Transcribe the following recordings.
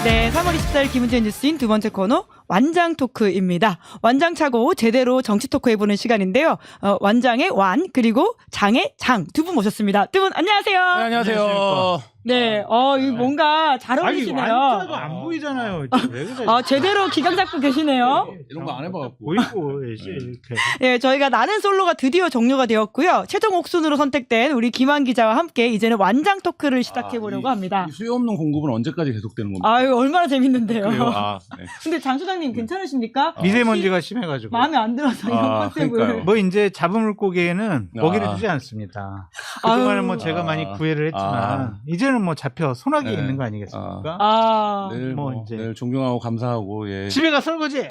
네, 3월 24일 김은지의 뉴스인 두 번째 코너 완장 토크입니다. 완장 차고 제대로 정치 토크 해보는 시간인데요. 완장의 완 그리고 장의 장 두 분 모셨습니다. 두 분 안녕하세요. 네, 안녕하세요. 네, 이거 뭔가 잘 어울리시네요. 완자가 안 보이잖아요. 왜 그래? 제대로 기강 잡고 계시네요. 이런 거 안 해봐갖고. 보이고 이렇게. 예, 저희가 나는 솔로가 드디어 종료가 되었고요. 최종 옥순으로 선택된 우리 김한 기자와 함께 이제는 완장 토크를 시작해 보려고 합니다. 이 수요 없는 공급은 언제까지 계속되는 겁니까? 아유, 얼마나 재밌는데요. 그래요? 네. 근데 장 소장님 괜찮으십니까? 미세먼지가 심해가지고. 마음에 안 들어서 이런 컨셉을. 그러니까요. 뭐 이제 잡은 물고기에는 먹이를 주지 않습니다. 그동안은 뭐 제가 많이 구애를 했지만 이제는 뭐 잡혀 소나기에 네. 있는 거 아니겠습니까? 내일 뭐 뭐 이제. 내일 존경하고 감사하고 예. 집에 가 설거지.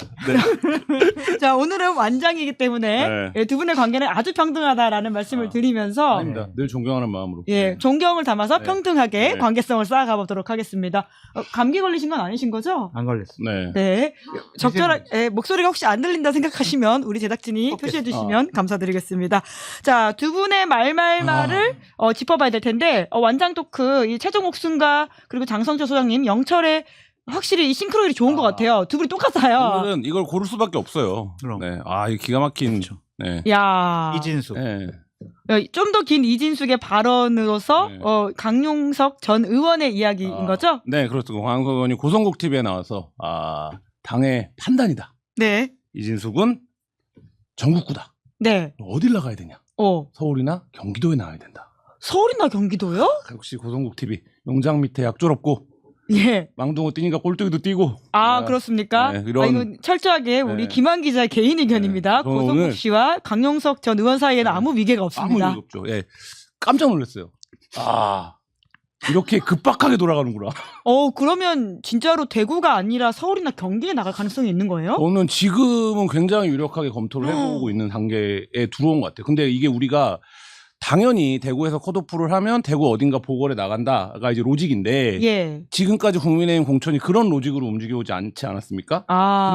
자, 오늘은 완장이기 때문에 네. 예, 두 분의 관계는 아주 평등하다라는 말씀을 드리면서 아닙니다. 늘 존경하는 마음으로. 예, 존경을 담아서 네. 평등하게 네. 관계성을 쌓아가 보도록 하겠습니다. 감기 걸리신 건 아니신 거죠? 안 걸렸어. 네. 네. 적절하게 목소리가 혹시 안 들린다 생각하시면 우리 제작진이 표시해 주시면 감사드리겠습니다. 자, 두 분의 말말말을 짚어봐야 될 텐데 완장 토크 이 최종 옥순과 그리고 장성철 소장님 영철의 확실히 이 싱크로율이 좋은 것 같아요. 두 분이 똑같아요. 오늘은 이걸 고를 수밖에 없어요. 그럼. 네. 이 기가 막힌. 네. 야, 이진수. 네. 좀 더 긴 이진숙의 발언으로서 네. 강용석 전 의원의 이야기인 거죠? 네, 그렇죠. 강용석 의원이 고성국 TV에 나와서 당의 판단이다. 네, 이진숙은 전국구다. 네. 어딜 나가야 되냐? 서울이나 경기도에 나와야 된다. 서울이나 경기도요? 역시 고성국 TV 용장 밑에 약졸없고 예. 망둥어 뛰니까 꼴뚜기도 뛰고. 그렇습니까? 네, 이런. 이건 철저하게 우리 네. 김한 기자의 개인 의견입니다. 네, 저는 고성국 오늘- 씨와 강용석 전 의원 사이에는 네. 아무 위계가 아무 없습니다. 일 없죠. 예, 깜짝 놀랐어요. 이렇게 급박하게 돌아가는구나. 그러면 진짜로 대구가 아니라 서울이나 경기에 나갈 가능성이 있는 거예요? 저는 지금은 굉장히 유력하게 검토를 해보고 있는 단계에 들어온 것 같아요. 근데 이게 우리가 당연히 대구에서 컷오프를 하면 대구 어딘가 보궐에 나간다가 이제 로직인데 예. 지금까지 국민의힘 공천이 그런 로직으로 움직여오지 않지 않았습니까?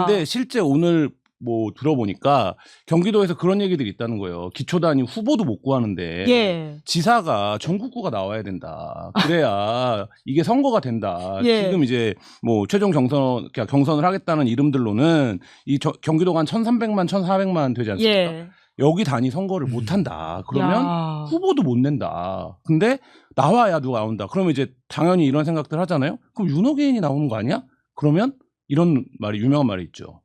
근데 실제 오늘 뭐 들어보니까 경기도에서 그런 얘기들이 있다는 거예요. 기초단위 후보도 못 구하는데 예. 지사가 전국구가 나와야 된다. 그래야 이게 선거가 된다. 예. 지금 이제 뭐 최종 경선을 하겠다는 이름들로는 이 경기도가 한 1,300만, 1,400만 되지 않습니까? 예. 여기 단위 선거를 못 한다. 그러면 야. 후보도 못 낸다. 근데 나와야 누가 나온다. 그러면 이제 당연히 이런 생각들 하잖아요. 그럼 윤호개인이 나오는 거 아니야? 그러면 이런 말이 유명한 말이 있죠.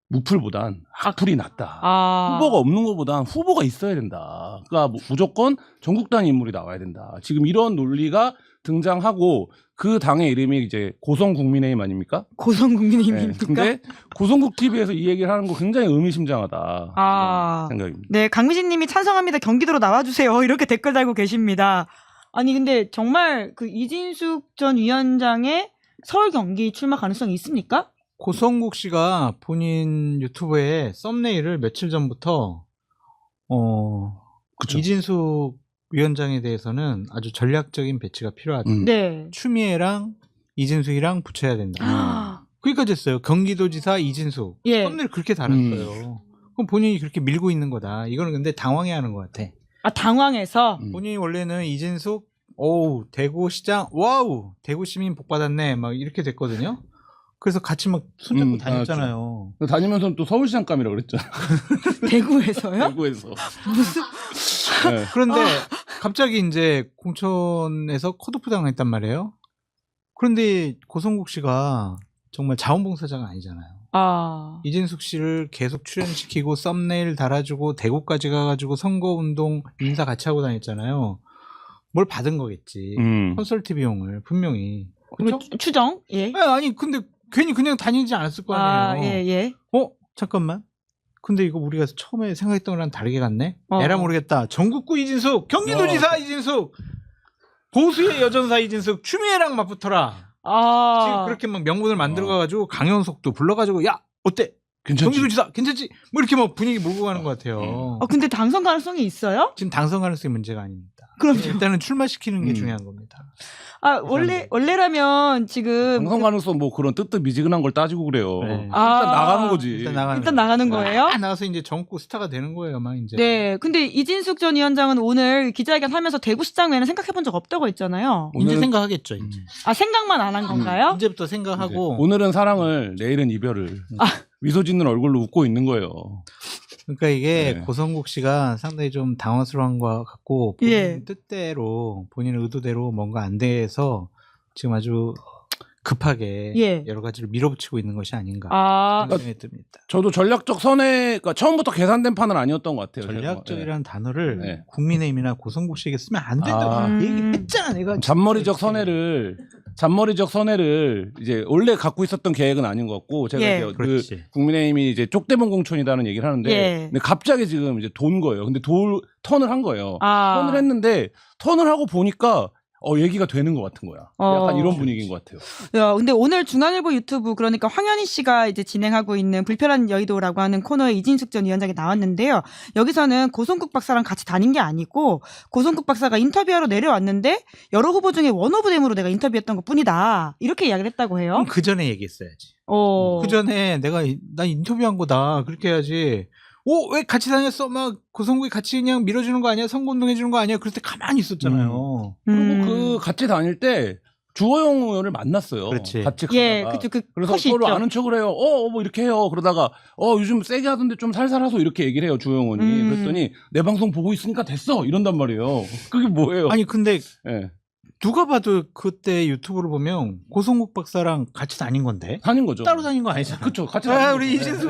무풀보단 악플이 낫다. 후보가 없는 것보단 후보가 있어야 된다. 그러니까 무조건 전국 단위 인물이 나와야 된다. 지금 이런 논리가 등장하고 그 당의 이름이 이제 고성국민의힘 아닙니까? 고성국민의힘입니까? 근데 고성국 TV에서 이 얘기를 하는 거 굉장히 의미심장하다. 그런 생각입니다. 네, 강미진 님이 찬성합니다. 경기도로 나와주세요. 이렇게 댓글 달고 계십니다. 아니, 근데 정말 그 이진숙 전 위원장의 서울 경기 출마 가능성이 있습니까? 고성국 씨가 본인 유튜브에 썸네일을 며칠 전부터 그쵸. 이진숙 위원장에 대해서는 아주 전략적인 배치가 필요하다. 네. 추미애랑 이진숙이랑 붙여야 된다. 거기까지 했어요. 경기도지사 이진숙. 예. 썸네일 그렇게 달았어요. 그럼 본인이 그렇게 밀고 있는 거다. 이거는 근데 당황해하는 것 같아. 당황해서. 본인이 원래는 이진숙, 대구시장, 와우, 대구시민 복 받았네, 막 이렇게 됐거든요. 그래서 같이 막 손잡고 다녔잖아요. 다니면서 또 서울시장감이라고 그랬잖아. 대구에서요? 대구에서. 무슨 네. 그런데 갑자기 이제 공천에서 컷오프 당했단 말이에요. 그런데 고성국 씨가 정말 자원봉사자가 아니잖아요. 이진숙 씨를 계속 출연시키고 썸네일 달아주고 대구까지 가가지고 선거운동 인사 같이 하고 다녔잖아요. 뭘 받은 거겠지. 컨설트 비용을 분명히. 그렇죠? 추정? 예. 아니 근데 괜히 그냥 다니지 않았을 거 아니에요. 예. 잠깐만. 근데 이거 우리가 처음에 생각했던 거랑 다르게 갔네? 어. 에라 모르겠다. 전국구 이진숙, 경기도지사 이진숙, 보수의 여전사 이진숙, 추미애랑 맞붙어라. 지금 그렇게 막 명분을 만들어가지고 강연석도 불러가지고 야 어때? 경기도지사 괜찮지? 뭐 이렇게 막 분위기 몰고 가는 것 같아요. 근데 당선 가능성이 있어요? 지금 당선 가능성이 문제가 아닙니다. 그럼 일단은 출마시키는 게 중요한 겁니다. 원래라면 지금 당선 가능성 뭐 그런 뜨뜻미지근한 걸 따지고 그래요. 네. 일단 나가는 거지. 일단 나가는 거예요? 나가서 이제 전국 스타가 되는 거예요, 막 이제. 네. 근데 이진숙 전 위원장은 오늘 기자회견 하면서 대구시장 외에는 생각해 본 적 없다고 했잖아요. 이제 생각하겠죠, 이제. 생각만 안 한 건가요? 이제부터 생각하고. 오늘은 사랑을, 내일은 이별을. 미소 짓는 얼굴로 웃고 있는 거예요. 그러니까 이게 네. 고성국 씨가 상당히 좀 당황스러운 것 같고 본인 뜻대로 본인의 의도대로 뭔가 안 돼서 지금 아주 급하게 여러 가지를 밀어붙이고 있는 것이 아닌가 생각이 듭니다. 저도 전략적 선회, 그러니까 처음부터 계산된 판은 아니었던 것 같아요. 전략적이라는 단어를 국민의힘이나 고성국 씨에게 쓰면 안 된다고 얘기했잖아, 내가. 잔머리적 선회를 이제 원래 갖고 있었던 계획은 아닌 것 같고 제가 이제 그 국민의힘이 이제 쪽대본 공천이라는 얘기를 하는데 근데 갑자기 지금 이제 돈 거예요. 근데 턴을 한 거예요. 턴을 했는데 턴을 하고 보니까 얘기가 되는 것 같은 거야. 약간 이런 분위기인 것 같아요. 야, 근데 오늘 중앙일보 유튜브 그러니까 황현희 씨가 이제 진행하고 있는 불편한 여의도라고 하는 코너에 이진숙 전 위원장이 나왔는데요. 여기서는 고성국 박사랑 같이 다닌 게 아니고 고성국 박사가 인터뷰하러 내려왔는데 여러 후보 중에 원오브댐으로 내가 인터뷰했던 것 뿐이다. 이렇게 이야기를 했다고 해요. 그 전에 얘기했어야지. 그 전에 나 인터뷰한 거다. 그렇게 해야지. 왜 같이 다녔어? 막 고성국이 같이 그냥 밀어주는 거 아니야? 선거운동 해주는 거 아니야? 그럴 때 가만히 있었잖아요. 그리고 그 같이 다닐 때 주호영 의원을 만났어요. 그렇지. 같이 가다가. 그래서 서로 아는 척을 해요. 뭐 이렇게 해요. 그러다가 요즘 세게 하던데 좀 살살 하소 이렇게 얘기를 해요. 주호영 의원이. 그랬더니 내 방송 보고 있으니까 됐어. 이런단 말이에요. 그게 뭐예요? 아니 근데 누가 봐도 그때 유튜브를 보면 고성국 박사랑 같이 다닌 건데. 다닌 거죠. 따로 다닌 거 아니잖아. 그렇죠. 같이 다닌 우리 이진숙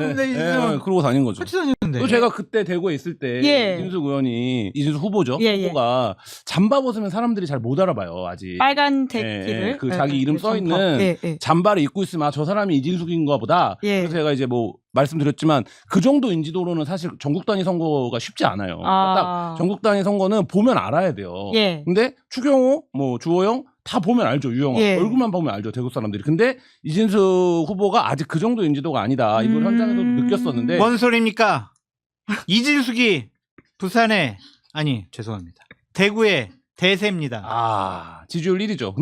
그러고 다닌 거죠. 같이 다녔는데. 또 제가 그때 대구에 있을 때 이진숙 후보죠. 후보가 잠바 벗으면 사람들이 잘 못 알아봐요. 아직. 빨간 대기를. 그 자기 이름 써 있는 잠바를 입고 있으면 저 사람이 이진숙인가 보다. 그래서 제가 이제 뭐 말씀드렸지만 그 정도 인지도로는 사실 전국 단위 선거가 쉽지 않아요. 딱 전국 단위 선거는 보면 알아야 돼요. 근데 추경호, 뭐 주호영 다 보면 알죠. 유영아 얼굴만 보면 알죠. 대구 사람들이. 근데 이진숙 후보가 아직 그 정도 인지도가 아니다. 이걸 현장에서도 느꼈었는데. 뭔 소리입니까? 이진숙이 부산에 죄송합니다. 대구에 대세입니다. 지지율 1위죠.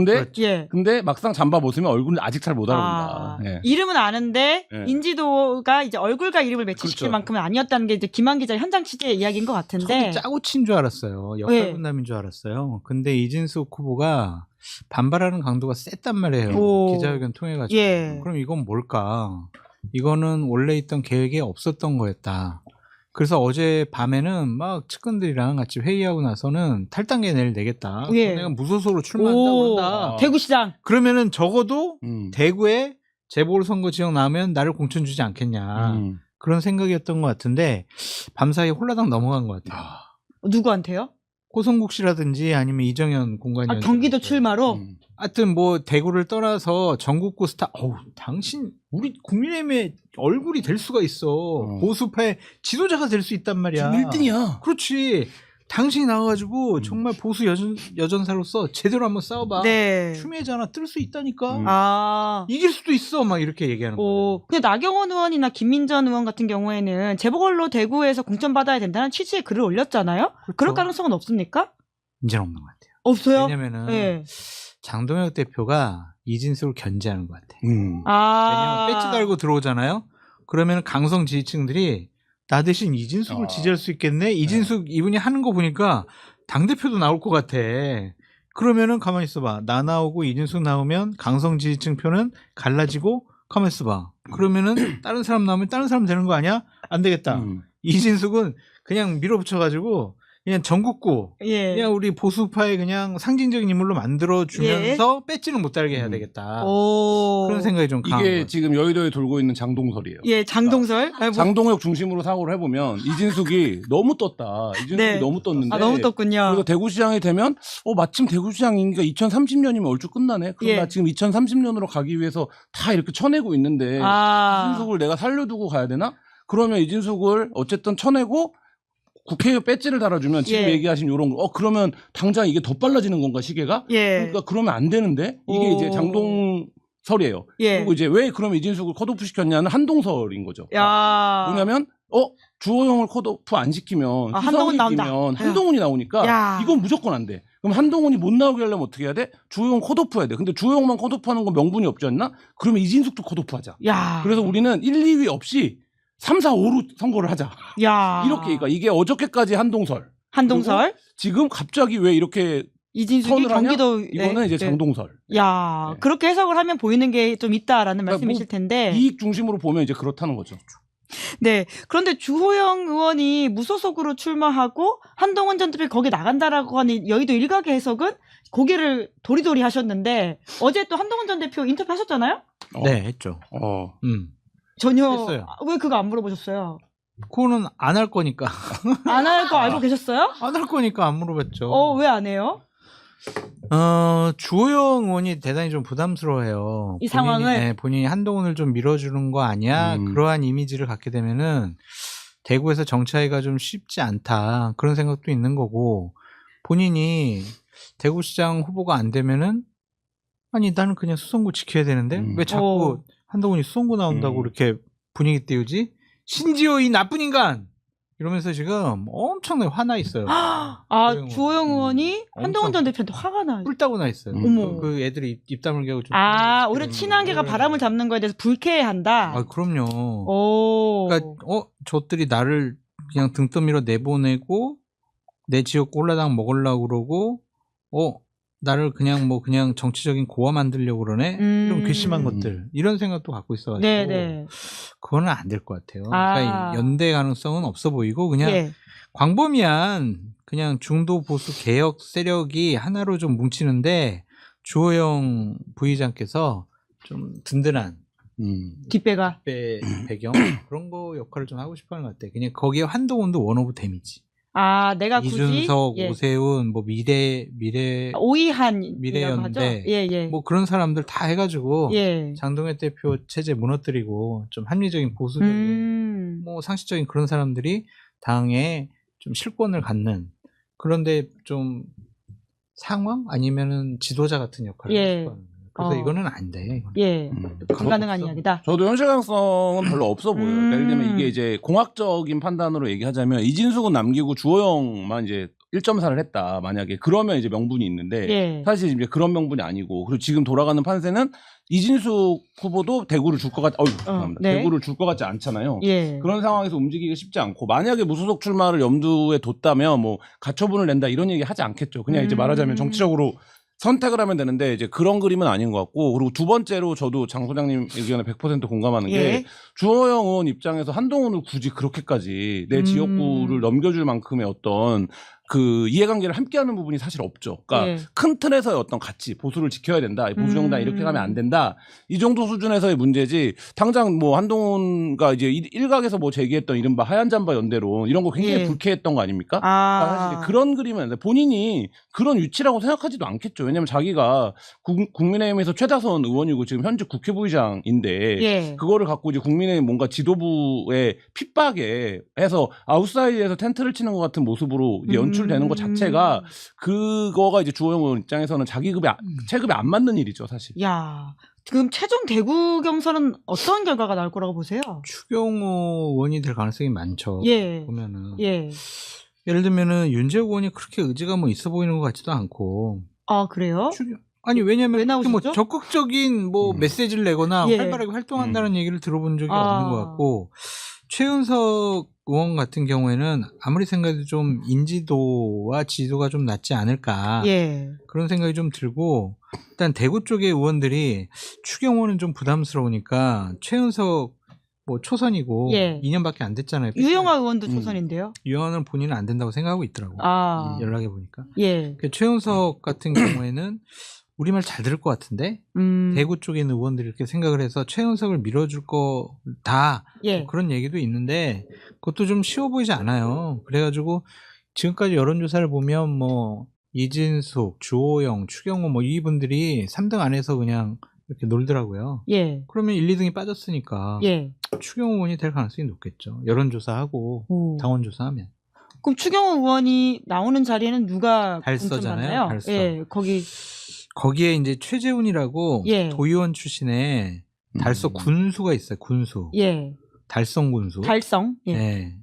근데 막상 잠바 벗으면 얼굴은 아직 잘 못 알아본다. 이름은 아는데 인지도가 이제 얼굴과 이름을 매치시킬 만큼은 아니었다는 게 이제 김한 기자 현장 취재의 이야기인 것 같은데. 짜고 친 줄 알았어요. 역할 분담인 줄 알았어요. 근데 이진숙 후보가 반발하는 강도가 셌단 말이에요. 기자회견 통해가지고. 그럼 이건 뭘까? 이거는 원래 있던 계획에 없었던 거였다. 그래서 어제 밤에는 막 측근들이랑 같이 회의하고 나서는 탈당계 내일 내겠다. 내가 무소속으로 출마한다고 한다. 대구시장. 그러면은 적어도 대구에 재보궐선거 지역 나오면 나를 공천 주지 않겠냐. 그런 생각이었던 것 같은데 밤사이에 홀라당 넘어간 것 같아요. 누구한테요? 고성국 씨라든지 아니면 이정현 공관위원. 경기도 출마로? 하여튼 뭐 대구를 떠나서 전국구 스타. 당신 우리 국민의힘의 얼굴이 될 수가 있어. 보수파의 지도자가 될 수 있단 말이야. 지금 1등이야. 그렇지. 당신이 나와가지고 정말 보수 여전사로서 제대로 한번 싸워봐. 추미애 하나 뜰 수 있다니까. 이길 수도 있어. 막 이렇게 얘기하는 거예요. 근데 나경원 의원이나 김민전 의원 같은 경우에는 재보궐로 대구에서 공천받아야 된다는 취지의 글을 올렸잖아요. 그럴 가능성은 없습니까? 이제는 없는 것 같아요. 없어요? 왜냐면은 장동혁 대표가 이진숙을 견제하는 것 같아. 왜냐면 배지 달고 들어오잖아요. 그러면 강성 지지층들이 나 대신 이진숙을 지지할 수 있겠네. 이진숙 이분이 하는 거 보니까 당대표도 나올 것 같아. 그러면은 가만히 있어봐. 나 나오고 이진숙 나오면 강성 지지층 표는 갈라지고 가만히 있어봐. 그러면은 다른 사람 나오면 다른 사람 되는 거 아니야? 안 되겠다. 이진숙은 그냥 밀어붙여가지고 그냥 전국구 그냥 우리 보수파의 그냥 상징적인 인물로 만들어주면서 배지는 못 달게 해야 되겠다. 그런 생각이 좀 강한 이게 지금 여의도에 돌고 있는 장동설이에요. 장동설. 장동혁 중심으로 사고를 해보면 이진숙이 너무 떴다. 이진숙이 너무 떴는데. 너무 떴군요. 그리고 대구시장이 되면 마침 대구시장이니까 2030년이면 얼추 끝나네. 그럼 나 지금 2030년으로 가기 위해서 다 이렇게 쳐내고 있는데 이진숙을 내가 살려두고 가야 되나? 그러면 이진숙을 어쨌든 쳐내고 국회에 배지를 달아주면 지금 얘기하신 요런 거 그러면 당장 이게 더 빨라지는 건가 시계가? 그러니까 그러면 안 되는데 이게 이제 설이에요. 예. 그리고 이제 왜 그럼 이진숙을 컷오프 시켰냐는 한동설인 거죠. 야. 뭐냐면 주호영을 컷오프 안 시키면 한동훈 나온다. 끼면 한동훈이 나오니까 야. 이건 무조건 안 돼. 그럼 한동훈이 못 나오게 하려면 어떻게 해야 돼? 주호영 컷오프 해야 돼. 근데 주호영만 컷오프하는 건 명분이 없지 않나? 그러면 이진숙도 컷오프하자. 야. 그래서 우리는 1, 2위 없이 3, 4, 5로 선거를 하자. 야. 이렇게 그러니까 이게 어저께까지 한동설. 지금 갑자기 왜 이렇게 이진숙이 경기도 이거는 이제 장동설. 야, 네. 그렇게 해석을 하면 보이는 게 좀 있다라는 그러니까 말씀이실 텐데. 이익 중심으로 보면 이제 그렇다는 거죠. 네. 그런데 주호영 의원이 무소속으로 출마하고 한동훈 전 대표 거기 나간다라고 하는 여의도 일각의 해석은 고개를 도리도리 하셨는데 어제 또 한동훈 전 대표 인터뷰 하셨잖아요? 네, 했죠. 전혀 했어요. 왜 그거 안 물어보셨어요? 그거는 안 할 거니까. 안 할 거 알고 계셨어요? 안 할 거니까 안 물어봤죠. 왜 안 해요? 주호영 의원이 대단히 좀 부담스러워해요. 이 상황을? 본인이 한동훈을 좀 밀어주는 거 아니야? 그러한 이미지를 갖게 되면은 대구에서 정치하기가 좀 쉽지 않다. 그런 생각도 있는 거고, 본인이 대구시장 후보가 안 되면은 아니 나는 그냥 수성구 지켜야 되는데 왜 자꾸 한동훈이 수성구 나온다고 이렇게 분위기 띄우지? 심지어 이 나쁜 인간! 이러면서 지금 엄청나게 화나 있어요. 주호영 의원이 한동훈 전 대표한테 화가 나요. 뿔따고 나 있어요. 어머. 그 애들이 입담을 개고 좀. 오히려 친한계가 바람을 잡는 거에 대해서 불쾌해한다. 그럼요. 그러니까 저들이 나를 그냥 등 떠밀어 내보내고 내 지역 꼴라당 먹으려고 그러고 나를 그냥 그냥 정치적인 고아 만들려고 그러네. 이런 괘씸한 것들. 이런 생각도 갖고 있어가지고. 네네. 그거는 안 될 것 같아요. 그러니까 연대 가능성은 없어 보이고 그냥 광범위한 그냥 중도 보수 개혁 세력이 하나로 좀 뭉치는데 주호영 부의장께서 좀 든든한 뒷배가 배경 그런 거 역할을 좀 하고 싶어하는 것 같아. 그냥 거기에 한동훈도 원 오브 데미지. 내가 굳이 이준석, 오세훈, 미래연대 그런 사람들 다 해가지고 장동혁 대표 체제 무너뜨리고 좀 합리적인 보수적인 상식적인 그런 사람들이 당에 좀 실권을 갖는 그런데 좀 상황 아니면은 지도자 같은 역할을 하고 싶어하는 거예요. 그래서 이거는 안 돼. 불가능한 이야기다. 저도 현실 가능성은 별로 없어 보여요. 예를 들면 이게 이제 공학적인 판단으로 얘기하자면 이진숙은 남기고 주호영만 이제 1.4를 했다. 만약에 그러면 이제 명분이 있는데 사실 이제 그런 명분이 아니고 그리고 지금 돌아가는 판세는 이진숙 후보도 대구를 줄 것 대구를 줄 것 같지 않잖아요. 그런 상황에서 움직이기가 쉽지 않고 만약에 무소속 출마를 염두에 뒀다면 가처분을 낸다 이런 얘기 하지 않겠죠. 그냥 이제 말하자면 정치적으로 선택을 하면 되는데 이제 그런 그림은 아닌 것 같고 그리고 두 번째로 저도 장 소장님 의견에 100% 공감하는 게 주호영 의원 입장에서 한동훈을 굳이 그렇게까지 내 지역구를 넘겨줄 만큼의 어떤 그 이해관계를 함께하는 부분이 사실 없죠. 그러니까 큰 틀에서의 어떤 가치, 보수를 지켜야 된다. 보수 정당 이렇게 가면 안 된다. 이 정도 수준에서의 문제지. 당장 한동훈과 이제 일각에서 제기했던 이른바 하얀 잠바 연대론 이런 거 굉장히 불쾌했던 거 아닙니까? 그러니까 사실 그런 그림은 안 돼. 본인이 그런 위치라고 생각하지도 않겠죠. 왜냐하면 자기가 국민의힘에서 최다선 의원이고 지금 현직 국회부의장인데 그거를 갖고 이제 국민의힘 뭔가 지도부의 핍박에 해서 아웃사이드에서 텐트를 치는 것 같은 모습으로 연출되는 것 자체가 그거가 이제 주호영 의원 입장에서는 자기 체급에 안 맞는 일이죠, 사실. 지금 최종 대구 경선은 어떤 결과가 나올 거라고 보세요? 추경호 의원이 될 가능성이 많죠. 보면은. 예를 들면은 윤재욱 의원이 그렇게 의지가 있어 보이는 것 같지도 않고. 그래요? 왜냐면 왜 나오시죠? 적극적인 메시지를 내거나 활발하게 활동한다는 얘기를 들어본 적이 없는 것 같고. 최은석 의원 같은 경우에는 아무리 생각해도 좀 인지도와 지도가 좀 낮지 않을까 그런 생각이 좀 들고 일단 대구 쪽의 의원들이 추경호는 좀 부담스러우니까 최은석 초선이고 2년밖에 안 됐잖아요. 유영아 의원도 초선인데요. 유영아는 본인은 안 된다고 생각하고 있더라고. 연락해 보니까. 최은석 같은 경우에는 우리말 잘 들을 것 같은데 대구 쪽에 있는 의원들이 이렇게 생각을 해서 최은석을 밀어줄 거다 그런 얘기도 있는데 그것도 좀 쉬워 보이지 않아요. 그래가지고 지금까지 여론조사를 보면 이진숙, 주호영, 추경호 이분들이 3등 안에서 그냥 이렇게 놀더라고요. 그러면 1, 2등이 빠졌으니까 추경호 의원이 될 가능성이 높겠죠. 여론조사하고 당원조사하면. 그럼 추경호 의원이 나오는 자리에는 누가 달서잖아요. 달서. 거기 거기에 이제 최재훈이라고 예. 도의원 출신의 달성 군수가 있어요. 군수. 예. 달성 군수. 달성. 예. 네.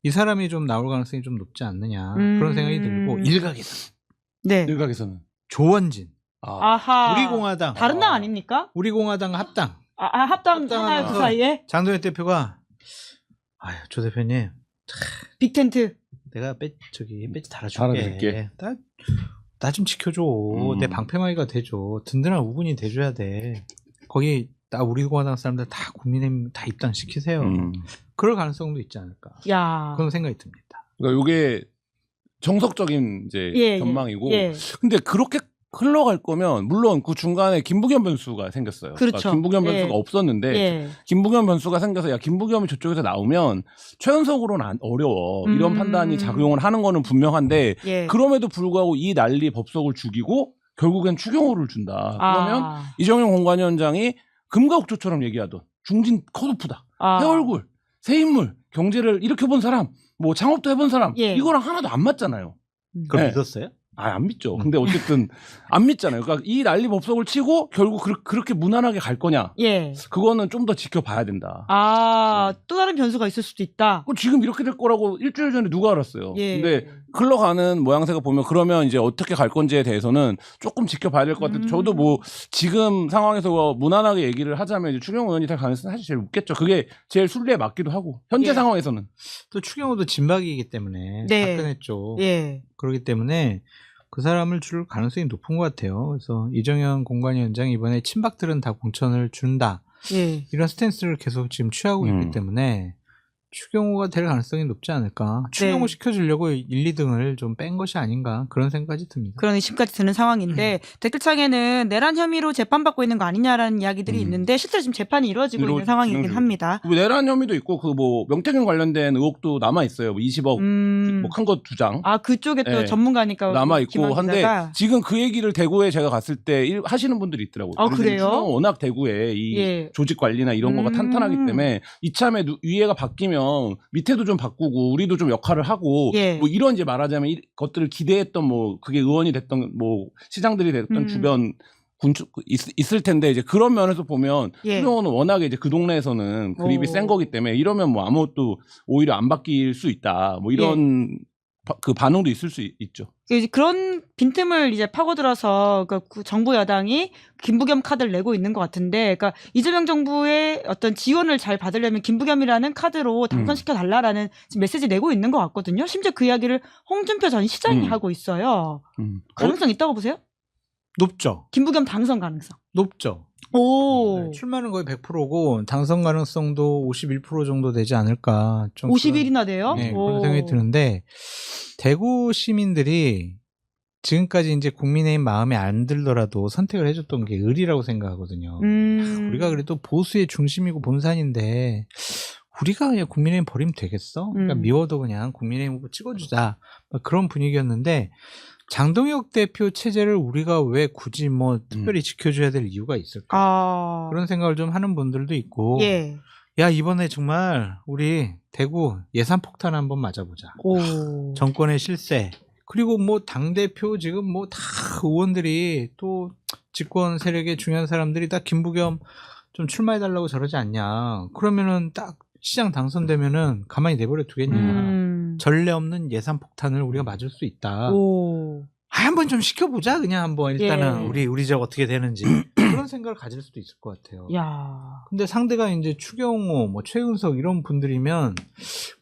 이 사람이 좀 나올 가능성이 좀 높지 않느냐 그런 생각이 들고 일각에서. 네. 일각에서는 조원진. 아하. 우리공화당. 다른 당 아닙니까? 우리공화당 합당. 합당 하나 그 사이에 장동혁 대표가 아유 조 대표님 빅텐트. 내가 배지 달아줄게. 나 좀 지켜줘. 내 방패막이가 돼줘. 든든한 우군이 돼줘야 돼. 거기 나 우리공화당 사람들 다 국민의힘 다 입당시키세요. 그럴 가능성도 있지 않을까. 야. 그런 생각이 듭니다. 그러니까 이게 정석적인 이제 전망이고, 근데 그렇게 흘러갈 거면 물론 그 중간에 김부겸 변수가 생겼어요. 그렇죠. 그러니까 김부겸 변수가 없었는데 김부겸 변수가 생겨서 야 김부겸이 저쪽에서 나오면 최연석으로는 어려워 이런 판단이 작용을 하는 거는 분명한데 그럼에도 불구하고 이 난리 법석을 죽이고 결국엔 추경호를 준다. 그러면 이정현 공관위원장이 금가옥조처럼 얘기하던 중진 컷오프다. 새 얼굴, 새 인물, 경제를 이렇게 본 사람, 뭐 창업도 해본 사람 이거랑 하나도 안 맞잖아요. 그걸 믿었어요? 안 믿죠. 근데 어쨌든 안 믿잖아요. 그러니까 이 난리 법석을 치고 결국 그렇게 무난하게 갈 거냐? 그거는 좀 더 지켜봐야 된다. 또 다른 변수가 있을 수도 있다. 지금 이렇게 될 거라고 일주일 전에 누가 알았어요. 근데 흘러가는 모양새가 보면 그러면 이제 어떻게 갈 건지에 대해서는 조금 지켜봐야 될 것 같아요. 저도 뭐 지금 상황에서 무난하게 얘기를 하자면 이제 추경호 의원이 될 가능성이 사실 제일 높겠죠. 그게 제일 순리에 맞기도 하고 현재 상황에서는 또 추경호도 진박이기 때문에 박근혜 쪽 그렇기 때문에 그 사람을 줄 가능성이 높은 것 같아요. 그래서 이정현 공관위원장이 이번에 친박들은 다 공천을 준다. 이런 스탠스를 계속 지금 취하고 있기 때문에 추경호가 될 가능성이 높지 않을까. 추경호 시켜주려고 1, 2등을 좀 뺀 것이 아닌가 그런 생각이 듭니다. 그런 의심까지 드는 상황인데 댓글창에는 내란 혐의로 재판받고 있는 거 아니냐라는 이야기들이 있는데 실제로 지금 재판이 이루어지고 있는 상황이긴 합니다. 내란 혐의도 있고 그 뭐 명태균 관련된 의혹도 남아 있어요. 뭐 20억 뭐 큰 거 2장. 그쪽에 또 전문가니까 남아 있고 한데 지금 그 얘기를 대구에 제가 갔을 때 하시는 분들이 있더라고요. 그래요? 워낙 대구에 이 조직 관리나 이런 거가 탄탄하기 때문에 이참에 위에가 바뀌면 밑에도 좀 바꾸고 우리도 좀 역할을 하고 뭐 이런 이제 말하자면 것들을 기대했던 뭐 그게 의원이 됐던 뭐 시장들이 됐던 주변 있을 텐데 이제 그런 면에서 보면 추경호는 워낙에 이제 그 동네에서는 그립이 센 거기 때문에 이러면 뭐 아무것도 오히려 안 바뀔 수 있다 뭐 이런 그 반응도 있을 수 있죠. 그런 빈틈을 이제 파고들어서 그 정부 여당이 김부겸 카드를 내고 있는 것 같은데, 그러니까 이재명 정부의 어떤 지원을 잘 받으려면 김부겸이라는 카드로 당선시켜 달라라는 메시지 내고 있는 것 같거든요. 심지어 그 이야기를 홍준표 전 시장이 하고 있어요. 가능성 있다고 보세요? 높죠. 김부겸 당선 가능성. 높죠. 출마는 거의 100%고 당선 가능성도 51% 정도 되지 않을까. 좀 51이나 돼요? 그런 생각이 드는데 대구 시민들이 지금까지 이제 국민의힘 마음에 안 들더라도 선택을 해줬던 게 의리라고 생각하거든요. 우리가 그래도 보수의 중심이고 본산인데 우리가 그냥 국민의힘 버리면 되겠어? 그러니까 미워도 그냥 국민의힘 후보 찍어주자. 그런 분위기였는데 장동혁 대표 체제를 우리가 왜 굳이 뭐 특별히 지켜줘야 될 이유가 있을까? 그런 생각을 좀 하는 분들도 있고 야 이번에 정말 우리 대구 예산 폭탄 한번 맞아보자. 정권의 실세 그리고 뭐 당대표 지금 뭐 다 의원들이 또 집권 세력의 중요한 사람들이 다 김부겸 좀 출마해달라고 저러지 않냐. 그러면은 딱 시장 당선되면은 가만히 내버려 두겠냐. 전례 없는 예산 폭탄을 우리가 맞을 수 있다. 한번 좀 시켜보자. 그냥 한번 일단은 우리 저 어떻게 되는지 그런 생각을 가질 수도 있을 것 같아요. 근데 상대가 이제 추경호, 뭐 최은석 이런 분들이면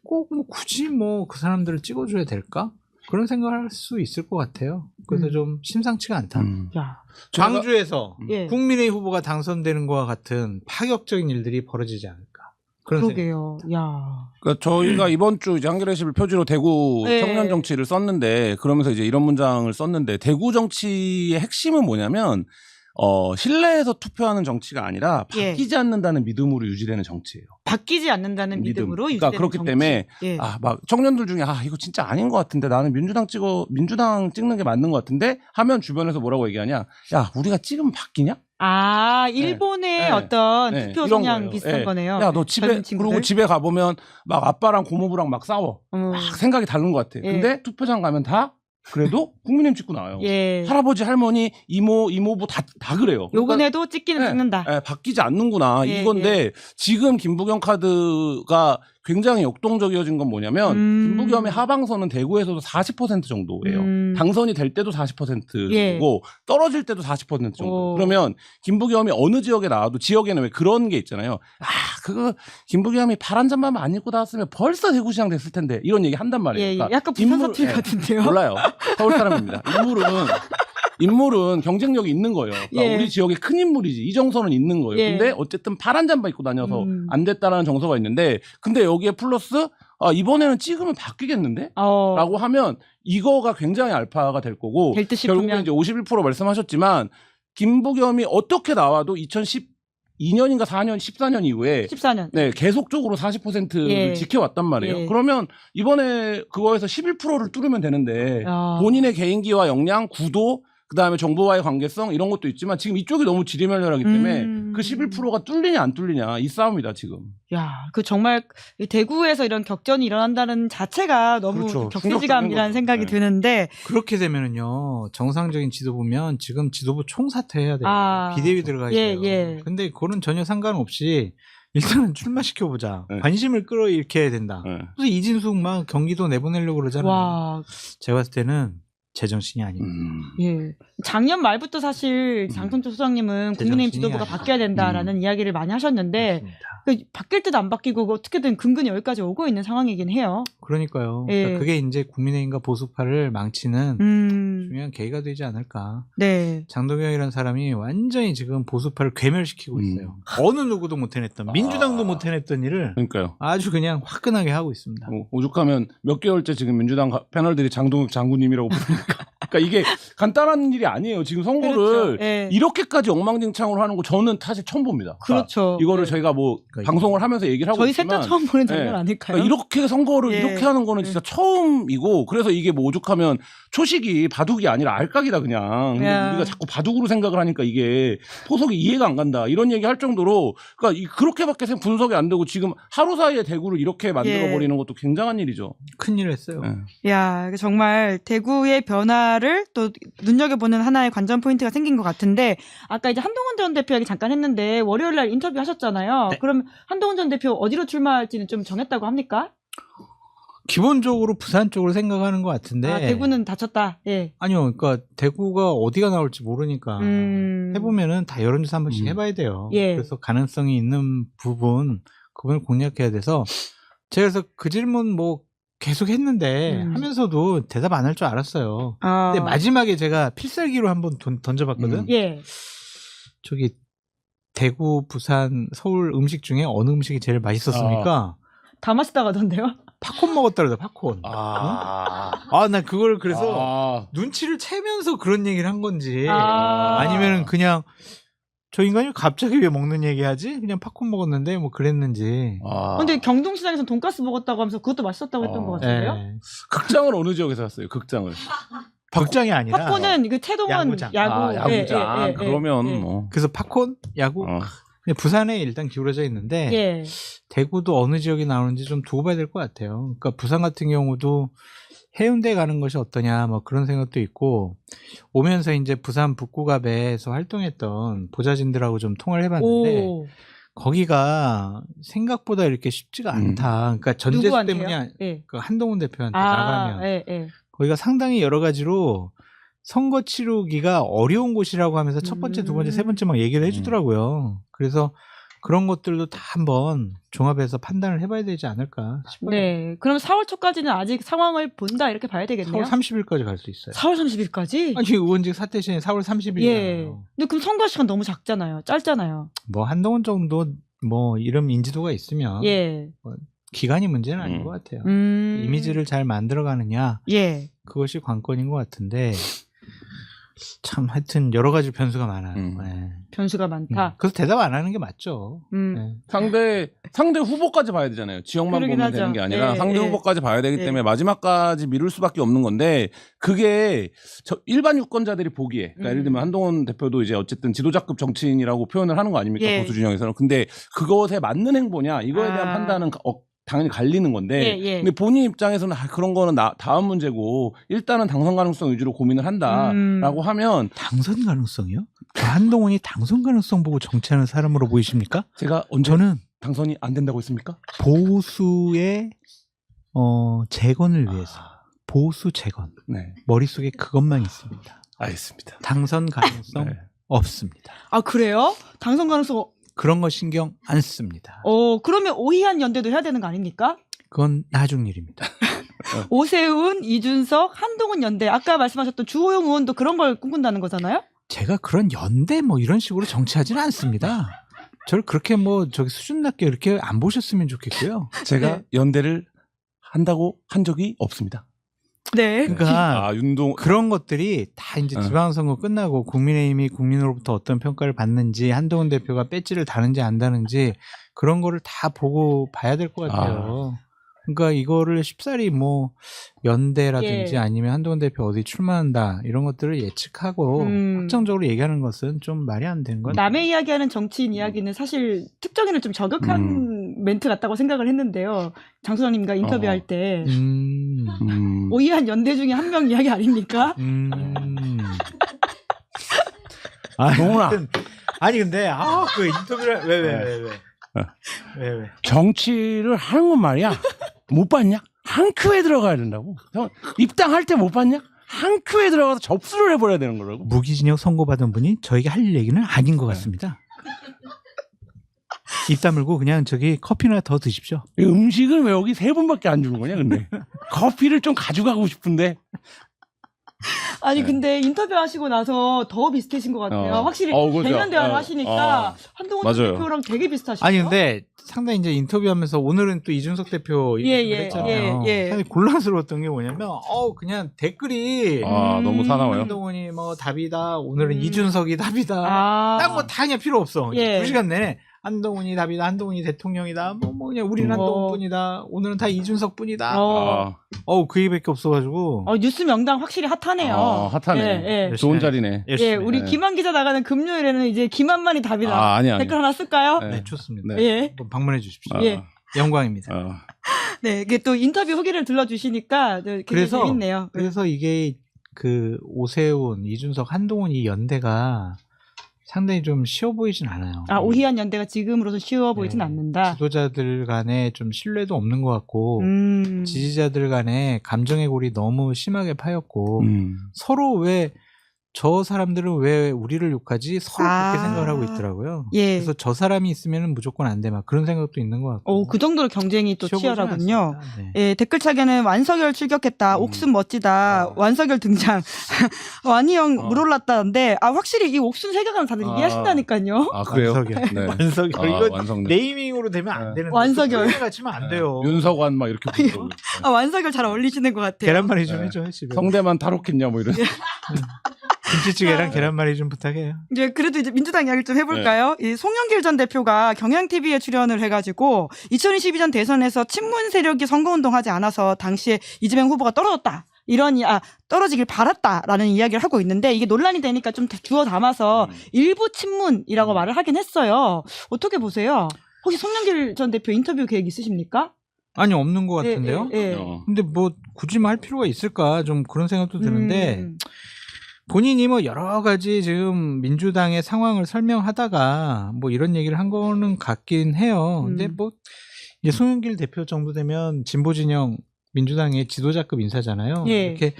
꼭 뭐 굳이 뭐 그 사람들을 찍어줘야 될까? 그런 생각을 할 수 있을 것 같아요. 그래서 좀 심상치가 않다. 광주에서 국민의힘 후보가 당선되는 것과 같은 파격적인 일들이 벌어지지 않을까. 그러게요. 그러니까 저희가 이번 주 이제 한겨레 신문 표지로 대구 청년 정치를 썼는데 그러면서 이제 이런 문장을 썼는데 대구 정치의 핵심은 뭐냐면 신뢰해서 투표하는 정치가 아니라 바뀌지 않는다는 믿음으로 유지되는 정치예요. 바뀌지 않는다는 믿음으로 유지되는 그러니까 그렇기 정치. 때문에 막 청년들 중에 이거 진짜 아닌 것 같은데 나는 민주당 찍는 게 맞는 것 같은데 하면 주변에서 뭐라고 얘기하냐? 야 우리가 찍으면 바뀌냐? 일본의 어떤 투표 성향 비슷한 거네요. 야, 너 그리고 집에 가보면 막 아빠랑 고모부랑 막 싸워. 막 생각이 다른 것 같아. 근데 투표장 가면 다 그래도 국민의힘 찍고 나와요. 예. 할아버지, 할머니, 이모, 이모부 다 그래요. 욕은 해도 찍기는 네, 찍는다. 네, 바뀌지 않는구나. 예, 이건데 지금 김부겸 카드가 굉장히 역동적이어진 건 뭐냐면 김부겸의 하방선은 대구에서도 40% 정도예요. 당선이 될 때도 40%고 예. 떨어질 때도 40% 정도. 그러면 김부겸이 어느 지역에 나와도 지역에는 왜 그런 게 있잖아요. 그거 김부겸이 파란 잠바만 안 입고 나왔으면 벌써 대구시장 됐을 텐데 이런 얘기 한단 말이에요. 예, 예. 그러니까 약간 부산 사투리 같은데요. 몰라요. 서울 사람입니다. 인물은 경쟁력이 있는 거예요. 그러니까 예. 우리 지역의 큰 인물이지. 이 정서는 있는 거예요. 예. 근데 어쨌든 파란 잠바 입고 다녀서 안 됐다라는 정서가 있는데 근데 여기에 플러스 이번에는 찍으면 바뀌겠는데? 라고 하면 이거가 굉장히 알파가 될 거고 될 듯 싶으면. 결국엔 이제 51% 말씀하셨지만 김부겸이 어떻게 나와도 2012년인가 4년, 14년 이후에 14년. 네, 계속적으로 40%를 예. 지켜왔단 말이에요. 예. 그러면 이번에 그거에서 11%를 뚫으면 되는데 본인의 개인기와 역량, 구도, 그다음에 정부와의 관계성 이런 것도 있지만 지금 이쪽이 너무 지리멸렬하기 때문에 그 11%가 뚫리냐 안 뚫리냐 이 싸움이다 지금. 야, 그 정말 이 대구에서 이런 격전이 일어난다는 자체가 너무 그렇죠. 격세지감이라는 생각이 네. 드는데 그렇게 되면은요 정상적인 지도부면 지금 지도부 총사퇴해야 돼요. 비대위 들어가 있어요. 예. 근데 그거는 전혀 상관없이 일단은 출마시켜보자. 네. 관심을 끌어일으켜야 된다. 네. 그래서 이진숙 막 경기도 내보내려고 그러잖아요. 와, 제가 봤을 때는 제정신이 아닙니다. 예. 작년 말부터 사실 장성철 소장님은 국민의힘 지도부가 아니야. 바뀌어야 된다라는 이야기를 많이 하셨는데 맞습니다. 그 바뀔 듯 안 바뀌고 어떻게든 근근히 여기까지 오고 있는 상황이긴 해요. 그러니까요. 예. 그러니까 그게 이제 국민의힘과 보수파를 망치는 중요한 계기가 되지 않을까. 네. 장동영이라는 사람이 완전히 지금 보수파를 괴멸시키고 있어요. 어느 누구도 못 해냈던 민주당도 못 해냈던 일을 그러니까요. 아주 그냥 화끈하게 하고 있습니다. 오죽하면 몇 개월째 지금 민주당 패널들이 장동혁 장군님이라고 부르니까. 그러니까 이게 간단한 일이 아니에요. 지금 선거를 그렇죠. 예. 이렇게까지 엉망진창으로 하는 거 저는 사실 처음 봅니다. 그렇죠. 이거를 네. 저희가 뭐 그러니까 방송을 하면서 얘기를 하고 저희 셋 다 있지만 처음 보는 장면 네. 아닐까요? 그러니까 이렇게 선거를 예. 이렇게 하는 거는 진짜 처음이고 그래서 이게 뭐 오죽하면 초식이 바둑이 아니라 알까기다 그냥. 근데 야. 우리가 자꾸 바둑으로 생각을 하니까 이게 포석이 이해가 안 간다 이런 얘기 할 정도로 그러니까 그렇게밖에 분석이 안 되고 지금 하루 사이에 대구를 이렇게 만들어 버리는 것도 굉장한 일이죠. 큰일 했어요. 네. 야, 정말 대구의 변화를 또 눈여겨보는 하나의 관전 포인트가 생긴 것 같은데 아까 이제 한동훈 전 대표 얘기 잠깐 했는데 월요일 날 인터뷰 하셨잖아요. 네. 그럼 한동훈 전 대표 어디로 출마할지는 좀 정했다고 합니까? 기본적으로 부산 쪽으로 생각하는 것 같은데 대구는 다쳤다. 예. 아니요. 그러니까 대구가 어디가 나올지 모르니까 해보면은 다 여론조사 한 번씩 해봐야 돼요. 예. 그래서 가능성이 있는 그분을 공략해야 돼서 제가 그래서 그 질문 뭐 계속 했는데 하면서도 대답 안 할 줄 알았어요. 근데 마지막에 제가 필살기로 한번 던져봤거든. 예. 저기 대구, 부산, 서울 음식 중에 어느 음식이 제일 맛있었습니까? 다 맛있다 가던데요? 팝콘 먹었다 그러다 팝콘. 나 그걸 그래서 눈치를 채면서 그런 얘기를 한 건지 아니면은 그냥 저 인간이 갑자기 왜 먹는 얘기하지? 그냥 팝콘 먹었는데 뭐 그랬는지. 근데 경동시장에서 돈가스 먹었다고 하면서 그것도 맛있었다고 했던 것 같은데요? 네. 극장을 어느 지역에서 갔어요? 극장을. 극장이 아니라. 팝콘은 그 채동원 야구장. 야구장. 그러면 뭐. 그래서 팝콘, 야구. 근데 부산에 일단 기울어져 있는데 대구도 어느 지역이 나오는지 좀 두고 봐야 될 것 같아요. 그러니까 부산 같은 경우도 해운대 가는 것이 어떠냐 뭐 그런 생각도 있고 오면서 이제 부산 북구갑에서 활동했던 보좌진들하고 좀 통화를 해봤는데 거기가 생각보다 이렇게 쉽지가 않다. 그러니까 전제수 때문에 그 한동훈 대표한테 나가면 거기가 상당히 여러 가지로 선거 치르기가 어려운 곳이라고 하면서 첫 번째, 두 번째, 세 번째 막 얘기를 해주더라고요. 그래서 그런 것들도 다 한번 종합해서 판단을 해봐야 되지 않을까 싶어요. 네. 그럼 4월 초까지는 아직 상황을 본다 이렇게 봐야 되겠네요. 4월 30일까지 갈 수 있어요. 4월 30일까지? 아니 의원직 사퇴 시한이 4월 30일이잖아요. 예. 근데 그럼 선거 시간 너무 작잖아요. 짧잖아요. 뭐 한동훈 정도 뭐 이름 인지도가 있으면 뭐 기간이 문제는 아닌 것 같아요. 이미지를 잘 만들어가느냐 그것이 관건인 것 같은데 참 하여튼 여러 가지 변수가 많아요. 네. 변수가 많다. 그래서 대답 안 하는 게 맞죠. 네. 상대 후보까지 봐야 되잖아요. 지역만 보면 하죠. 되는 게 아니라 상대 후보까지 봐야 되기 때문에 마지막까지 미룰 수밖에 없는 건데 그게 일반 유권자들이 보기에 그러니까 예를 들면 한동훈 대표도 이제 어쨌든 지도자급 정치인이라고 표현을 하는 거 아닙니까? 보수 진영에서는. 근데 그것에 맞는 행보냐 이거에 대한 판단은 당연히 갈리는 건데 근데 본인 입장에서는 그런 거는 다음 문제고 일단은 당선 가능성 위주로 고민을 한다라고 하면 당선 가능성이요? 한동훈이 당선 가능성 보고 정치하는 사람으로 보이십니까? 제가 언제 저는 당선이 안 된다고 했습니까? 보수의 재건을 위해서 보수 재건 네. 머릿속에 그것만 있습니다. 알겠습니다. 당선 가능성 네. 없습니다. 아 그래요? 당선 가능성 그런 거 신경 안 씁니다. 그러면 오희한 연대도 해야 되는 거 아닙니까? 그건 나중 일입니다. 오세훈, 이준석, 한동훈 연대. 아까 말씀하셨던 주호영 의원도 그런 걸 꿈꾼다는 거잖아요? 제가 그런 연대 뭐 이런 식으로 정치하지는 않습니다. 저를 그렇게 뭐 저기 수준 낮게 이렇게 안 보셨으면 좋겠고요. 제가 네. 연대를 한다고 한 적이 없습니다. 네. 그러니까 윤동 그런 것들이 다 이제 지방선거 끝나고 국민의힘이 국민으로부터 어떤 평가를 받는지 한동훈 대표가 배지를 다는지 안 다는지 그런 거를 다 보고 봐야 될 것 같아요. 그러니까 이거를 쉽사리 뭐 연대라든지 아니면 한동훈 대표 어디 출마한다 이런 것들을 예측하고 확정적으로 얘기하는 것은 좀 말이 안 되는 거죠. 남의 이야기하는 정치인 이야기는 사실 특정인을 좀 저격한 멘트 같다고 생각을 했는데요. 장 소장님과 인터뷰할 때 오희한 연대 중에 한 명 이야기 아닙니까? 아니 근데 그 인터뷰를 왜? 정치를 하는 건 말이야. 못 봤냐? 한 큐에 들어가야 된다고. 입당할 때 못 봤냐? 한 큐에 들어가서 접수를 해버려야 되는 거라고. 무기징역 선고받은 분이 저에게 할 얘기는 아닌 것 같습니다. 입 다물고 그냥 저기 커피나 더 드십시오. 음식을 왜 여기 3분밖에 안 주는 거냐 근데. 커피를 좀 가져가고 싶은데. 아니 근데 인터뷰 하시고 나서 더 비슷해진 것 같아요. 확실히 대면 대화를 하시니까 한동훈 대표랑 되게 비슷하시죠. 아니 근데 상당히 이제 인터뷰하면서 오늘은 또 이준석 대표 했잖아요. 상당히 곤란스러웠던 게 뭐냐면 그냥 댓글이 너무 사나워요. 한동훈이 뭐 답이다. 오늘은 이준석이 답이다. 딴 거 다 그냥 필요 없어. 2시간 내내 한동훈이 답이다. 한동훈이 대통령이다. 뭐 그냥 우리는 한동훈뿐이다. 오늘은 다 이준석뿐이다. 그 얘기밖에 없어가지고. 뉴스 명당 확실히 핫하네요. 핫하네. 좋은 자리네. 우리 김한 기자 나가는 금요일에는 이제 김한만이 답이다. 아니. 댓글 하나 쓸까요? 네, 좋습니다. 한번 방문해 주십시오. 영광입니다. 네, 이게 또 인터뷰 후기를 들려주시니까 굉장히 재밌네요. 그래서 이게 그 오세훈, 이준석, 한동훈 이 연대가 상당히 좀 쉬워 보이진 않아요. 오희한 연대가 지금으로서 쉬워 보이진 않는다. 지도자들 간에 좀 신뢰도 없는 것 같고 지지자들 간에 감정의 골이 너무 심하게 파였고 서로 왜 저 사람들은 왜 우리를 욕하지? 서로 그렇게 생각을 하고 있더라고요. 그래서 저 사람이 있으면 무조건 안 돼. 막 그런 생각도 있는 것 같고. 그 정도로 경쟁이 또 치열하군요. 댓글창에는 완석열 출격했다. 옥순 멋지다. 완석열 등장. 완희영 물 올랐다는데 확실히 이 옥순 세계관 다들 이해하신다니까요. 그래요? 완석열. 이거 네이밍으로 되면 안 되는데. 완석열. 같이면 안 돼요. 윤석완 막 이렇게 부르고. 완석열 잘 어울리시는 것 같아요. 계란말이 좀 해줘. 집에. 성대만 탈옥했냐 뭐 이런. 김치찌개랑 계란말이 좀 부탁해요. 그래도 이제 민주당 이야기를 좀 해볼까요? 이 송영길 전 대표가 경향TV에 출연을 해가지고 2022년 대선에서 친문 세력이 선거운동하지 않아서 당시에 이재명 후보가 떨어졌다. 떨어지길 바랐다라는 이야기를 하고 있는데 이게 논란이 되니까 좀 주워 담아서 일부 친문이라고 말을 하긴 했어요. 어떻게 보세요? 혹시 송영길 전 대표 인터뷰 계획 있으십니까? 아니 없는 것 같은데요. 근데 뭐 굳이 할 필요가 있을까 좀 그런 생각도 드는데 본인이 뭐 여러 가지 지금 민주당의 상황을 설명하다가 뭐 이런 얘기를 한 거는 같긴 해요. 근데 뭐 이제 송영길 대표 정도 되면 진보 진영 민주당의 지도자급 인사잖아요. 이렇게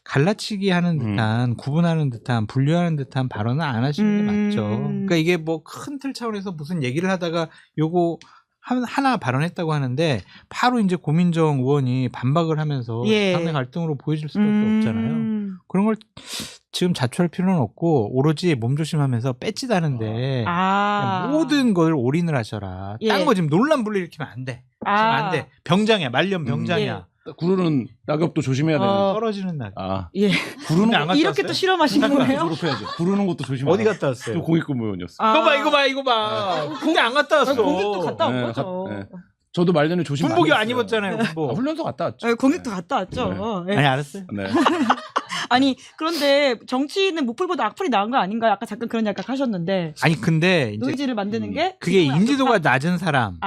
갈라치기 하는 듯한 구분하는 듯한 분류하는 듯한 발언은 안 하시는 게 맞죠. 그러니까 이게 뭐 큰 틀 차원에서 무슨 얘기를 하다가 요거 하나 발언했다고 하는데 바로 이제 고민정 의원이 반박을 하면서 당내 갈등으로 보여질 수밖에 없잖아요. 그런 걸 지금 자초할 필요는 없고 오로지 몸조심하면서 뺏지다는데 모든 걸 올인을 하셔라. 딴 거 지금 논란 불러일으키면 안 돼. 지금 안 돼. 병장이야. 말년 병장이야. 구르는 낙엽도 조심해야 되는. 떨어지는 낙엽. 구르는 안 이렇게 또 실험하시는 거예요? 졸업해야지. 구르는 것도 조심해. 어디 갔다 왔어요? 또 공익근무원이었어. 이거 봐. 군대 안 갔다 왔어. 공익도 갔다 온 거죠. 저도 말년에 조심. 군복이 안 입었잖아요. 군복. 훈련소 갔다 왔죠. 공익도 갔다 왔죠. 아니 알았어요. 아니 그런데 정치인은 무풀보다 악플이 나은 거 아닌가요? 아까 잠깐 그런 이야기 하셨는데. 아니 근데 노이즈를 만드는 게 그게 인지도가 낮은 사람.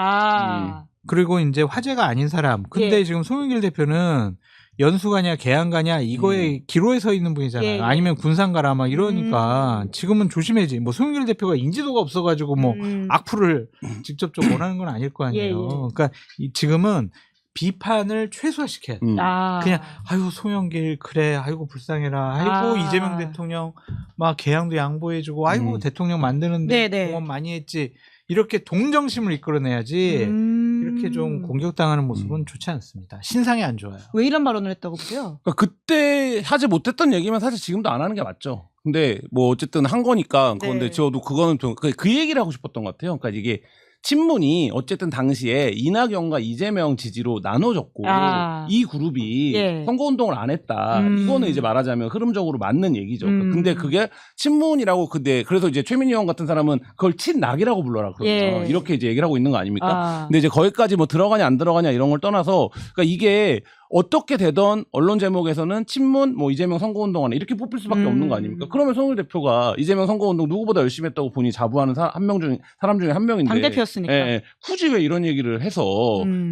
그리고 이제 화제가 아닌 사람. 근데 예. 지금 송영길 대표는 연수가냐 개항가냐 이거에 기로에 서 있는 분이잖아요. 예, 예. 아니면 군산가라 막 이러니까 지금은 조심해야지. 뭐 송영길 대표가 인지도가 없어가지고 뭐 악플을 직접적으로 원하는 건 아닐 거 아니에요. 예, 예. 그러니까 지금은 비판을 최소화시켜야 돼. 그냥 아유 송영길 그래 아이고 불쌍해라 아이고 이재명 대통령 막 개항도 양보해주고 아이고 대통령 만드는데 네네. 공헌 많이 했지 이렇게 동정심을 이끌어내야지 이렇게 좀 공격당하는 모습은 좋지 않습니다. 신상이 안 좋아요. 왜 이런 발언을 했다고 보세요? 그러니까 그때 하지 못했던 얘기면 사실 지금도 안 하는 게 맞죠. 근데 뭐 어쨌든 한 거니까 그런데 네. 저도 그거는 좀 그 얘기를 하고 싶었던 것 같아요. 그러니까 이게 친문이 어쨌든 당시에 이낙연과 이재명 지지로 나눠졌고 이 그룹이 예. 선거운동을 안 했다. 이거는 이제 말하자면 흐름적으로 맞는 얘기죠. 근데 그게 친문이라고 그래서 이제 최민희 의원 같은 사람은 그걸 친낙이라고 불러라 그러거든요. 예. 이렇게 이제 얘기를 하고 있는 거 아닙니까? 근데 이제 거기까지 뭐 들어가냐 안 들어가냐 이런 걸 떠나서 그러니까 이게 어떻게 되던 언론 제목에서는 친문 뭐 이재명 선거운동하네 이렇게 뽑힐 수밖에 없는 거 아닙니까? 그러면 송영길 대표가 이재명 선거운동 누구보다 열심히 했다고 본인이 자부하는 사람 중에 한 명인데 당대표였으니까. 예, 굳이 왜 이런 얘기를 해서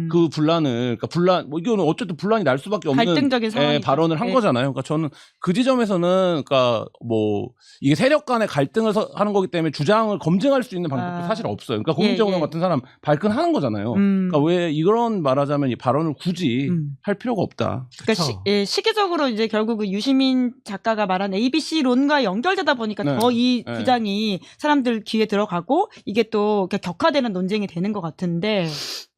그 분란을 그러니까 분란 뭐 이거는 어쨌든 분란이 날 수밖에 없는 갈등적인 상황이 발언을 한 거잖아요. 그러니까 저는 그 지점에서는 그러니까 뭐 이게 세력 간의 갈등을 하는 거기 때문에 주장을 검증할 수 있는 방법도 사실 없어요. 그러니까 고민정원 같은 사람 발끈하는 거잖아요. 그러니까 왜 이런 말하자면 이 발언을 굳이 할 필요가 없다. 그러니까 시기적으로 이제 결국 그 유시민 작가가 말한 ABC론과 연결되다 보니까 네. 더 이 주장이 사람들 귀에 들어가고 이게 또 격화되는 논쟁이 되는 것 같은데.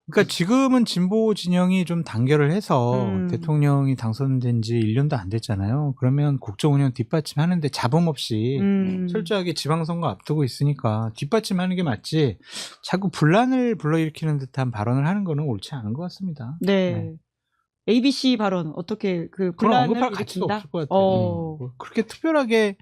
그러니까 지금은 진보 진영이 좀 단결을 해서 대통령이 당선된 지 1년도 안 됐잖아요. 그러면 국정 운영 뒷받침하는데 잡음 없이 철저하게 지방선거 앞두고 있으니까 뒷받침하는 게 맞지 자꾸 분란을 불러일으키는 듯한 발언을 하는 거는 옳지 않은 것 같습니다. 네. ABC 발언 어떻게 그 그런 분란을 언급할 가치도 일으킨다? 없을 것 같아요. 그렇게 특별하게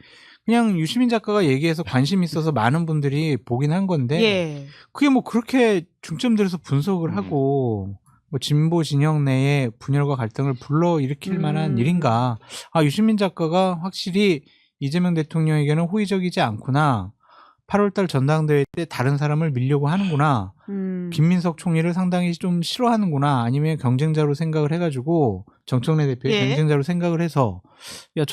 그냥 유시민 작가가 얘기해서 관심 있어서 많은 분들이 보긴 한 건데 예. 그게 뭐 그렇게 중점 들여서 분석을 하고 뭐 진보 진영 내에 분열과 갈등을 불러일으킬 만한 일인가. 아 유시민 작가가 확실히 이재명 대통령에게는 호의적이지 않구나. 8월달 전당대회 때 다른 사람을 밀려고 하는구나. 김민석 총리를 상당히 좀 싫어하는구나. 아니면 경쟁자로 생각을 해가지고 정청래 대표의 예. 경쟁자로 생각을 해서 야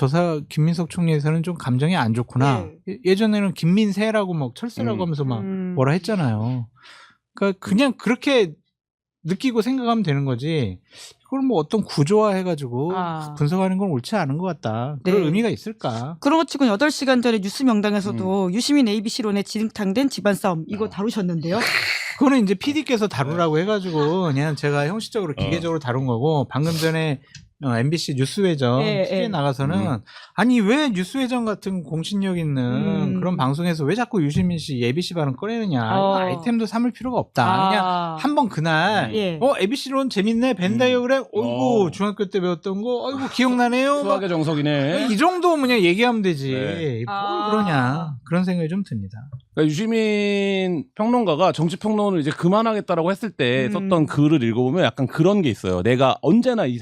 김민석 총리에서는 좀 감정이 안 좋구나. 예전에는 김민세라고 막 철새라고 하면서 막 뭐라 했잖아요. 그러니까 그냥 그렇게 느끼고 생각하면 되는 거지. 그걸 뭐 어떤 구조화해가지고 분석하는 건 옳지 않은 것 같다. 그런 의미가 있을까? 그런 것 치고 8시간 전에 뉴스 명당에서도 유시민 ABC론에 진탕된 집안 싸움 이거 다루셨는데요. 그거는 이제 PD께서 다루라고 해가지고 그냥 제가 형식적으로 기계적으로 다룬 거고 방금 전에 MBC 뉴스회전 TV에 나가서는 아니 왜 뉴스회전 같은 공신력 있는 그런 방송에서 왜 자꾸 유시민 씨 ABC 발언 꺼내느냐 이거 아이템도 삼을 필요가 없다. 그냥 한번 그날 ABC론 재밌네 벤다이어 그래 어이구 중학교 때 배웠던 거 어이구 기억나네요. 수학의 정석이네. 이 정도 그냥 얘기하면 되지. 뭘 그러냐 그런 생각이 좀 듭니다. 그러니까 유시민 평론가가 정치평론을 이제 그만하겠다라고 했을 때 썼던 글을 읽어보면 약간 그런 게 있어요. 내가 언제나 이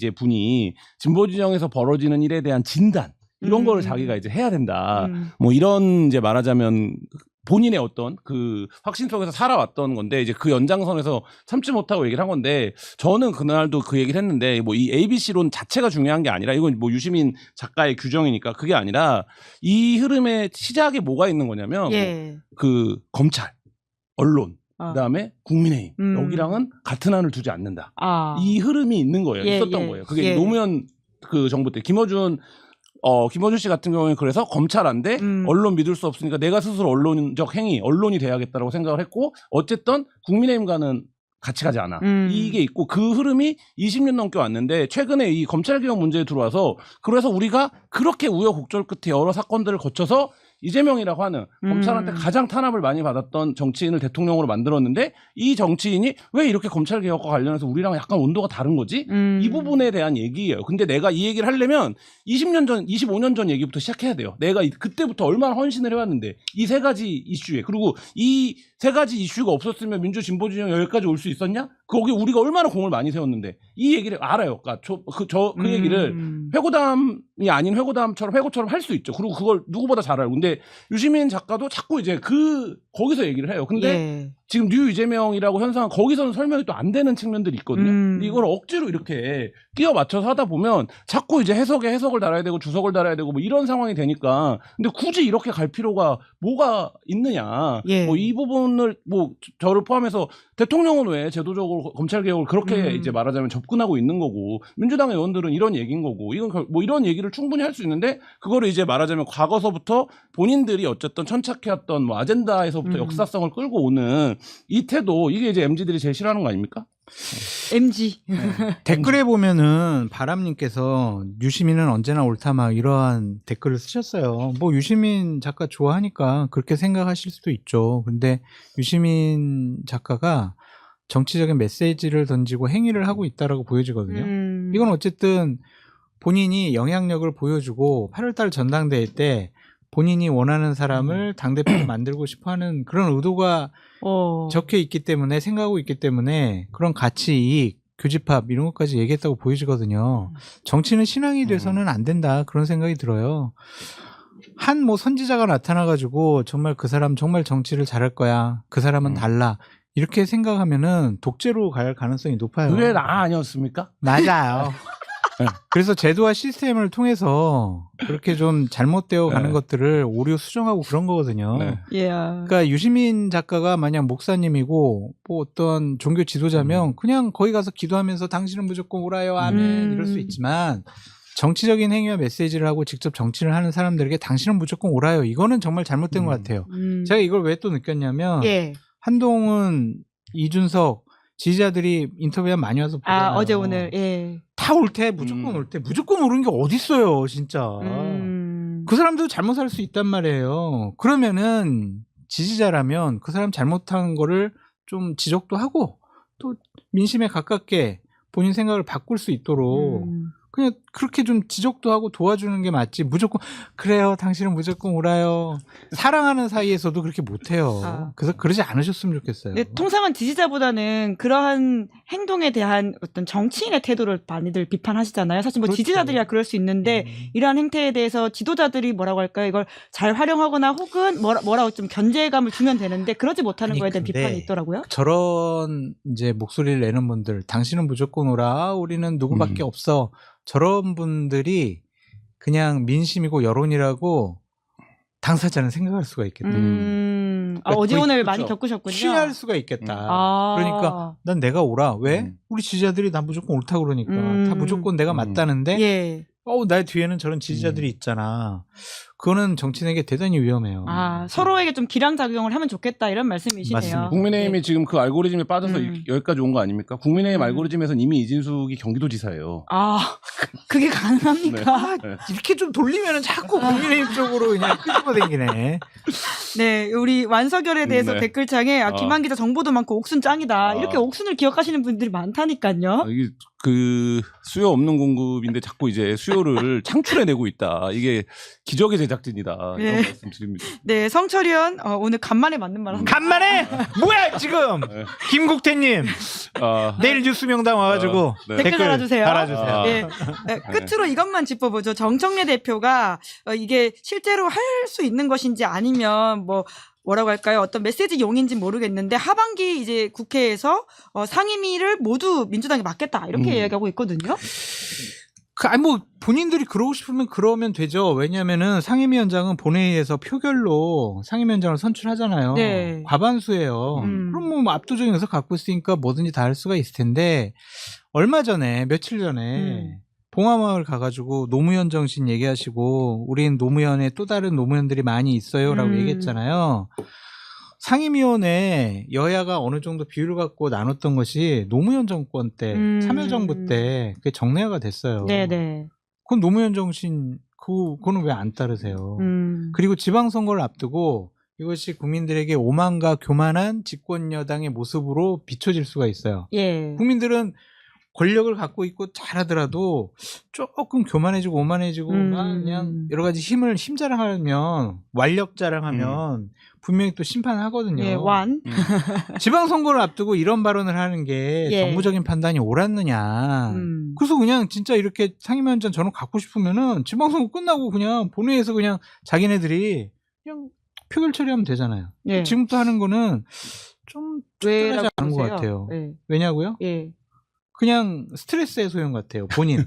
이제 분이 진보 진영에서 벌어지는 일에 대한 진단 이런 거를 자기가 이제 해야 된다. 뭐 이런 이제 말하자면 본인의 어떤 그 확신 속에서 살아왔던 건데 이제 그 연장선에서 참지 못하고 얘기를 한 건데 저는 그날도 그 얘기를 했는데 뭐 이 ABC론 자체가 중요한 게 아니라 이건 뭐 유시민 작가의 규정이니까 그게 아니라 이 흐름의 시작에 뭐가 있는 거냐면 뭐 그 검찰, 언론 그다음에 국민의힘 여기랑은 같은 한을 두지 않는다. 이 흐름이 있는 거예요. 있었던 거예요. 그게 노무현 그 정부 때 김어준 씨 같은 경우에는 그래서 검찰 안 돼, 언론 믿을 수 없으니까 내가 스스로 언론적 행위, 언론이 돼야겠다라고 생각을 했고 어쨌든 국민의힘과는 같이 가지 않아. 이게 있고 그 흐름이 20년 넘게 왔는데 최근에 이 검찰개혁 문제에 들어와서 그래서 우리가 그렇게 우여곡절 끝에 여러 사건들을 거쳐서 이재명이라고 하는 검찰한테 가장 탄압을 많이 받았던 정치인을 대통령으로 만들었는데 이 정치인이 왜 이렇게 검찰개혁과 관련해서 우리랑 약간 온도가 다른 거지? 이 부분에 대한 얘기예요. 근데 내가 이 얘기를 하려면 20년 전, 25년 전 얘기부터 시작해야 돼요. 내가 그때부터 얼마나 헌신을 해왔는데 이 세 가지 이슈에 그리고 이 세 가지 이슈가 없었으면 민주 진보 진영 여기까지 올 수 있었냐? 거기 우리가 얼마나 공을 많이 세웠는데 이 얘기를 알아요. 그러니까 그 얘기를 회고담이 아닌 회고담처럼 회고처럼 할 수 있죠. 그리고 그걸 누구보다 잘 알고. 근데 유시민 작가도 자꾸 이제 거기서 얘기를 해요. 근데 지금 뉴 이재명이라고 현상은 거기서는 설명이 또 안 되는 측면들이 있거든요. 근데 이걸 억지로 이렇게 끼워 맞춰서 하다 보면 자꾸 이제 해석에 해석을 달아야 되고 주석을 달아야 되고 뭐 이런 상황이 되니까 근데 굳이 이렇게 갈 필요가 뭐가 있느냐. 예. 뭐 이 부분을 뭐 저를 포함해서 대통령은 왜 제도적으로 검찰 개혁을 그렇게 이제 말하자면 접근하고 있는 거고 민주당 의원들은 이런 얘기인 거고 이건 뭐 이런 얘기를 충분히 할 수 있는데 그거를 이제 말하자면 과거서부터 본인들이 어쨌든 천착해왔던 뭐 아젠다에서부터 역사성을 끌고 오는 이 태도 이게 이제 MZ들이 제일 싫어하는 거 아닙니까? MG. 댓글에 보면은 바람님께서 유시민은 언제나 옳다 막 이러한 댓글을 쓰셨어요. 뭐 유시민 작가 좋아하니까 그렇게 생각하실 수도 있죠. 근데 유시민 작가가 정치적인 메시지를 던지고 행위를 하고 있다라고 보여지거든요. 이건 어쨌든 본인이 영향력을 보여주고 8월달 전당대회 때 본인이 원하는 사람을 당대표로 만들고 싶어하는 그런 의도가 적혀 있기 때문에 생각하고 있기 때문에 그런 가치, 이익, 교집합 이런 것까지 얘기했다고 보여지거든요. 정치는 신앙이 돼서는 안 된다 그런 생각이 들어요. 한 뭐 선지자가 나타나가지고 정말 그 사람 정말 정치를 잘할 거야. 그 사람은 달라. 이렇게 생각하면은 독재로 갈 가능성이 높아요. 그게 나 아니었습니까? 맞아요. 그래서 제도와 시스템을 통해서 그렇게 좀 잘못되어 가는 것들을 오류 수정하고 그런 거거든요. 네. 그러니까 유시민 작가가 만약 목사님이고 뭐 어떤 종교 지도자면 그냥 거기 가서 기도하면서 당신은 무조건 옳아요, 아멘 이럴 수 있지만 정치적인 행위와 메시지를 하고 직접 정치를 하는 사람들에게 당신은 무조건 옳아요. 이거는 정말 잘못된 것 같아요. 제가 이걸 왜 또 느꼈냐면 한동훈, 이준석 지지자들이 인터뷰에 많이 와서 보잖아요. 어제 오늘 다 옳대 무조건 옳대 무조건 옳은 게 어딨어요 진짜. 그 사람도 잘못할 수 있단 말이에요. 그러면은 지지자라면 그 사람 잘못한 거를 좀 지적도 하고 또 민심에 가깝게 본인 생각을 바꿀 수 있도록 그냥 그렇게 좀 지적도 하고 도와주는 게 맞지. 무조건 그래요 당신은 무조건 옳아요. 사랑하는 사이에서도 그렇게 못해요. 그래서 그러지 않으셨으면 좋겠어요. 근데 통상은 지지자보다는 그러한 행동에 대한 어떤 정치인의 태도를 많이들 비판하시잖아요. 사실 뭐 그렇죠. 지지자들이야 그럴 수 있는데 이러한 행태에 대해서 지도자들이 뭐라고 할까요? 이걸 잘 활용하거나 혹은 뭐라고 좀 견제감을 주면 되는데 그러지 못하는 거에 대한 비판이 있더라고요. 저런 이제 목소리를 내는 분들 당신은 무조건 옳아 우리는 누구밖에 없어 저런 분들이 그냥 민심이고 여론이라고 당사자는 생각할 수가 있겠다. 그러니까 어제 오늘 그렇죠. 많이 겪으셨군요. 취할 수가 있겠다. 그러니까 난 내가 옳아. 왜? 우리 지지자들이 나 무조건 옳다고 그러니까. 다 무조건 내가 맞다는데 나의 뒤에는 저런 지지자들이 있잖아. 그거는 정치인에게 대단히 위험해요. 서로에게 좀 기량작용을 하면 좋겠다 이런 말씀이시네요. 맞습니다. 국민의힘이 지금 그 알고리즘에 빠져서 여기까지 온 거 아닙니까? 국민의힘 알고리즘에서는 이미 이진숙이 경기도지사예요. 그게 가능합니까? 네. 이렇게 좀 돌리면은 자꾸 국민의힘 쪽으로 그냥 끄집어 당기네. 네, 우리 완서결에 대해서 댓글창에 김한 기자 정보도 많고 옥순 짱이다. 이렇게 옥순을 기억하시는 분들이 많다니까요. 이게 그 수요 없는 공급인데 자꾸 이제 수요를 창출해내고 있다. 이게 기적의 제작진이다. 이런 말씀 드립니다. 네, 성철이 형 오늘 간만에 맞는 말 합니다. 간만에 뭐야 지금 김국태님 내일 뉴스 명당 와가지고 댓글 달아주세요. 달아주세요. 끝으로 이것만 짚어보죠. 정청래 대표가 이게 실제로 할 수 있는 것인지 아니면 뭐라고 할까요? 어떤 메시지 용인지 모르겠는데 하반기 이제 국회에서 상임위를 모두 민주당에 맡겠다 이렇게 이야기하고 있거든요. 뭐 본인들이 그러고 싶으면 그러면 되죠. 왜냐하면은 상임위원장은 본회의에서 표결로 상임위원장을 선출하잖아요. 네. 과반수예요. 그럼 뭐 압도적인 의석 갖고 있으니까 뭐든지 다 할 수가 있을 텐데 얼마 전에 며칠 전에 봉화마을 가가지고 노무현 정신 얘기하시고 우린 노무현에 또 다른 노무현들이 많이 있어요라고 얘기했잖아요. 상임위원회 여야가 어느 정도 비율을 갖고 나눴던 것이 노무현 정권 때 참여정부 때 그게 정례화가 됐어요. 네네. 그건 노무현 정신 그거는 왜 안 따르세요? 그리고 지방선거를 앞두고 이것이 국민들에게 오만과 교만한 집권 여당의 모습으로 비춰질 수가 있어요. 국민들은 권력을 갖고 있고 잘하더라도 조금 교만해지고 오만해지고 그냥 여러 가지 힘 자랑하면 완력 자랑하면 분명히 또 심판하거든요. 지방선거를 앞두고 이런 발언을 하는 게 정부적인 판단이 옳았느냐. 그래서 그냥 진짜 이렇게 상임위원장 저는 갖고 싶으면은 지방선거 끝나고 그냥 본회의에서 그냥 자기네들이 그냥 표결 처리하면 되잖아요. 지금부터 하는 거는 좀 왜라고 적절하지 않은 것 보세요? 같아요. 예. 왜냐고요? 예. 그냥 스트레스 해소용 같아요. 본인.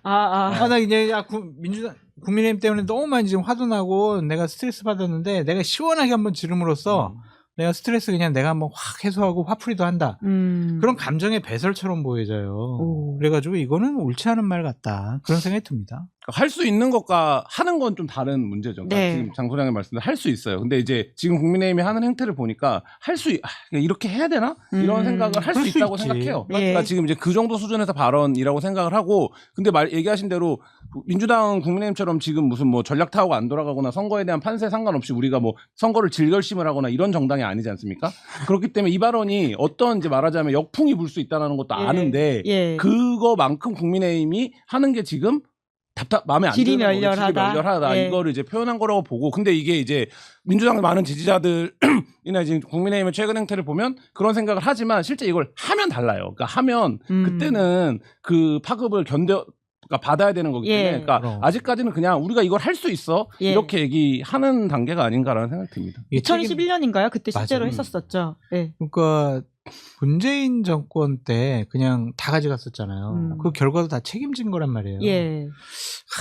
나 이제 민주당 국민의힘 때문에 너무 많이 지금 화도 나고 내가 스트레스 받았는데 내가 시원하게 한번 지름으로써 내가 스트레스 그냥 내가 한번 확 해소하고 화풀이도 한다. 그런 감정의 배설처럼 보여져요. 오. 그래가지고 이거는 옳지 않은 말 같다. 그런 생각이 듭니다. 할 수 있는 것과 하는 건 좀 다른 문제죠. 그러니까 네. 지금 장 소장님 말씀대로 할 수 있어요. 근데 이제 지금 국민의힘이 하는 행태를 보니까 이렇게 해야 되나? 이런 생각을 할 수 그럴 수 있다고 있지. 생각해요. 예. 그러니까 지금 이제 그 정도 수준에서 발언이라고 생각을 하고, 근데 얘기하신 대로 민주당은 국민의힘처럼 지금 무슨 뭐 전략 타워가 안 돌아가거나 선거에 대한 판세에 상관없이 우리가 뭐 선거를 질결심을 하거나 이런 정당이 아니지 않습니까? 그렇기 때문에 이 발언이 어떤 이제 말하자면 역풍이 불 수 있다는 것도 예. 아는데 예. 그거만큼 국민의힘이 하는 게 지금 마음에 안 질이 드는 거고 멸렬하다. 멸렬하다. 예. 이거를 이제 표현한 거라고 보고, 근데 이게 이제 민주당 많은 지지자들이나 지금 국민의힘의 최근 행태를 보면 그런 생각을 하지만 실제 이걸 하면 달라요. 그러니까 하면 그때는 그 파급을 그러니까 받아야 되는 거기 때문에, 예. 그러니까 그럼. 아직까지는 그냥 우리가 이걸 할 수 있어 예. 이렇게 얘기하는 단계가 아닌가라는 생각이 듭니다. 2021년인가요? 그때 실제로 맞아요. 했었었죠. 예. 그러니까 문재인 정권 때 그냥 다 가져갔었잖아요. 그 결과도 다 책임진 거란 말이에요. 예.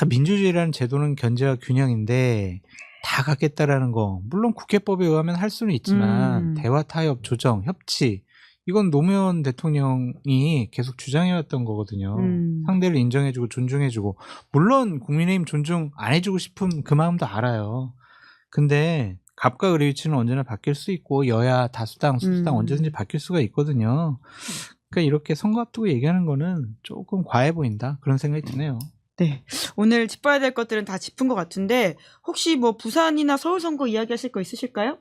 민주주의라는 제도는 견제와 균형인데 다 갖겠다라는 거, 물론 국회법에 의하면 할 수는 있지만 대화, 타협, 조정, 협치, 이건 노무현 대통령이 계속 주장해왔던 거거든요. 상대를 인정해주고 존중해주고, 물론 국민의힘 존중 안 해주고 싶은 그 마음도 알아요. 근데 갑과 을의 위치는 언제나 바뀔 수 있고 여야 다수당 소수당 언제든지 바뀔 수가 있거든요. 그러니까 이렇게 선거 앞두고 얘기하는 거는 조금 과해 보인다, 그런 생각이 드네요. 네. 오늘 짚어야 될 것들은 다 짚은 것 같은데 혹시 뭐 부산이나 서울 선거 이야기하실 거 있으실까요?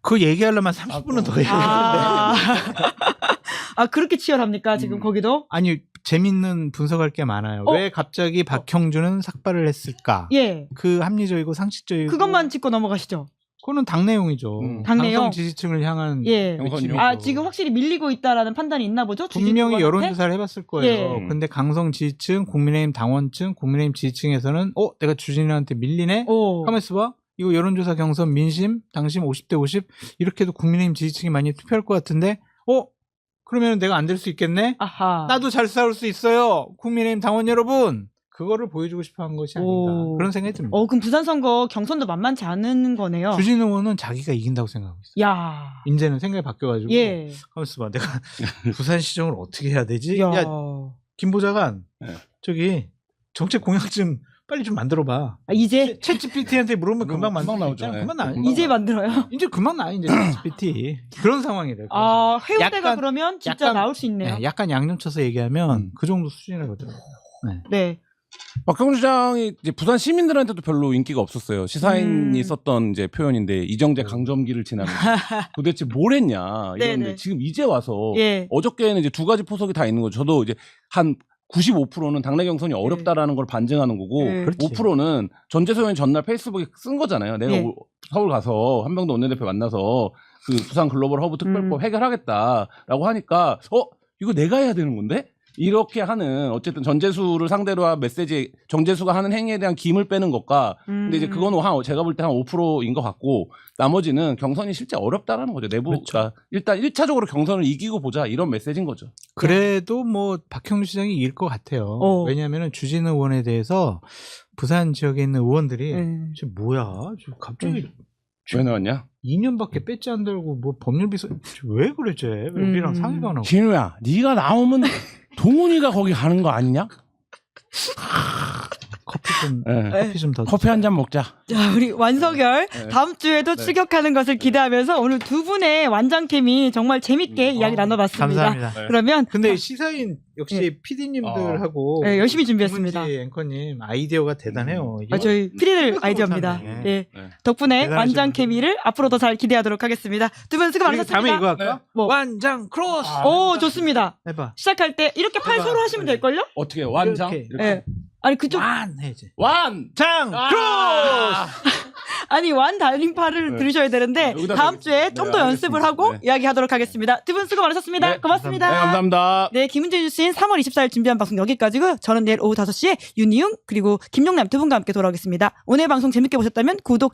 그 얘기하려면 30분은 더 해야 되는데. 그렇게 치열합니까? 지금 거기도? 아니, 재밌는 분석할 게 많아요. 왜 갑자기 박형준은 삭발을 했을까? 예. 그 합리적이고 상식적이고. 그것만 짚고 넘어가시죠. 그거는 당 내용이죠. 당 내용? 강성 지지층을 향한. 예. 외침이죠. 지금 확실히 밀리고 있다라는 판단이 있나 보죠? 분명히 주진우한테? 여론조사를 해봤을 거예요. 예. 근데 강성 지지층, 국민의힘 당원층, 국민의힘 지지층에서는 내가 주진우한테 밀리네? 가만 있어봐. 이거 여론조사 경선 민심, 당심 50대 50 이렇게 해도 국민의힘 지지층이 많이 투표할 것 같은데 그러면 내가 안 될 수 있겠네? 아하. 나도 잘 싸울 수 있어요. 국민의힘 당원 여러분. 그거를 보여주고 싶어 한 것이 아닌가. 그런 생각이 듭니다. 그럼 부산 선거 경선도 만만치 않은 거네요. 주진우 의원은 자기가 이긴다고 생각하고 있어요. 야. 이제는 생각이 바뀌어가지고. 예. 가만 있어봐. 내가 부산 시정을 어떻게 해야 되지? 야. 김 보좌관. 네. 저기 정책 공약 좀 빨리 좀 만들어봐. 이제? 챗GPT한테 물으면 금방 나오죠. 금방 나와요. 이제 만들어요? 이제 그만 나 이제 GPT. 그런 상황이래요. 해운대가 약간- 그러면 진짜 나올 수 있네요. 네, 약간 양념 쳐서 얘기하면 그 정도 수준이라거든요. 네. 박형준 시장이 이제 부산 시민들한테도 별로 인기가 없었어요. 시사인이 썼던 이제 표현인데, 이정재 강점기를 지나면서 도대체 뭘 했냐 이런데 네네. 지금 이제 와서 예. 어저께는 이제 두 가지 포석이 다 있는 거죠. 저도 이제 한 95%는 당내 경선이 어렵다라는 걸 반증하는 거고, 그렇지. 5%는 전재수 의원이 전날 페이스북에 쓴 거잖아요. 내가 서울 가서 한병도 원내대표 만나서 그 부산 글로벌 허브 특별법 해결하겠다라고 하니까 이거 내가 해야 되는 건데? 이렇게 하는, 어쨌든 전재수를 상대로 한 메시지, 정재수가 하는 행위에 대한 김을 빼는 것과, 근데 이제 그건 제가 볼 때 한 5%인 것 같고, 나머지는 경선이 실제 어렵다라는 거죠. 내부가 일단 1차적으로 경선을 이기고 보자, 이런 메시지인 거죠. 그래도 뭐 박형준 시장이 이길 것 같아요. 왜냐하면 주진우 의원에 대해서 부산 지역에 있는 의원들이 저 뭐야? 저 갑자기 왜 나왔냐? 2년밖에 배지 안 달고 뭐 법률 비서 왜 그래 쟤? 왜 우리랑 상의가 안 하고? 진우야, 네가 나오면 동훈이가 거기 가는 거 아니냐? 커피 좀 더. 커피 한 잔 먹자. 자, 우리 완석열 다음 주에도 출격하는 것을 기대하면서 오늘 두 분의 완장케미 정말 재밌게 이야기 나눠봤습니다. 감사합니다. 그러면 근데 시사인 역시 PD님들하고 열심히 준비했습니다. 김은지 앵커님 아이디어가 대단해요. 저희 PD들 아이디어입니다. 못하네. 덕분에 대단하신 완장케미를 앞으로 더 잘 기대하도록 하겠습니다. 두 분 수고 많으셨습니다. 다음에 이거 할까? 뭐? 완장 크로스. 좋습니다. 해봐. 시작할 때 이렇게 팔 서로 하시면 될걸요? 어떻게 완장? 이렇게. 아니 그쪽 완 해야지. 완장 크로스. 아니 완 달린 팔을 들으셔야 되는데 다음 주에 좀 더 연습을 하고 이야기하도록 하겠습니다. 두 분 수고 많으셨습니다. 고맙습니다. 감사합니다. 네, 김은재 뉴스인 3월 24일 준비한 방송 여기까지고요. 저는 내일 오후 5시에 윤희웅 그리고 김용남 두 분과 함께 돌아오겠습니다. 오늘 방송 재밌게 보셨다면 구독, 좋아요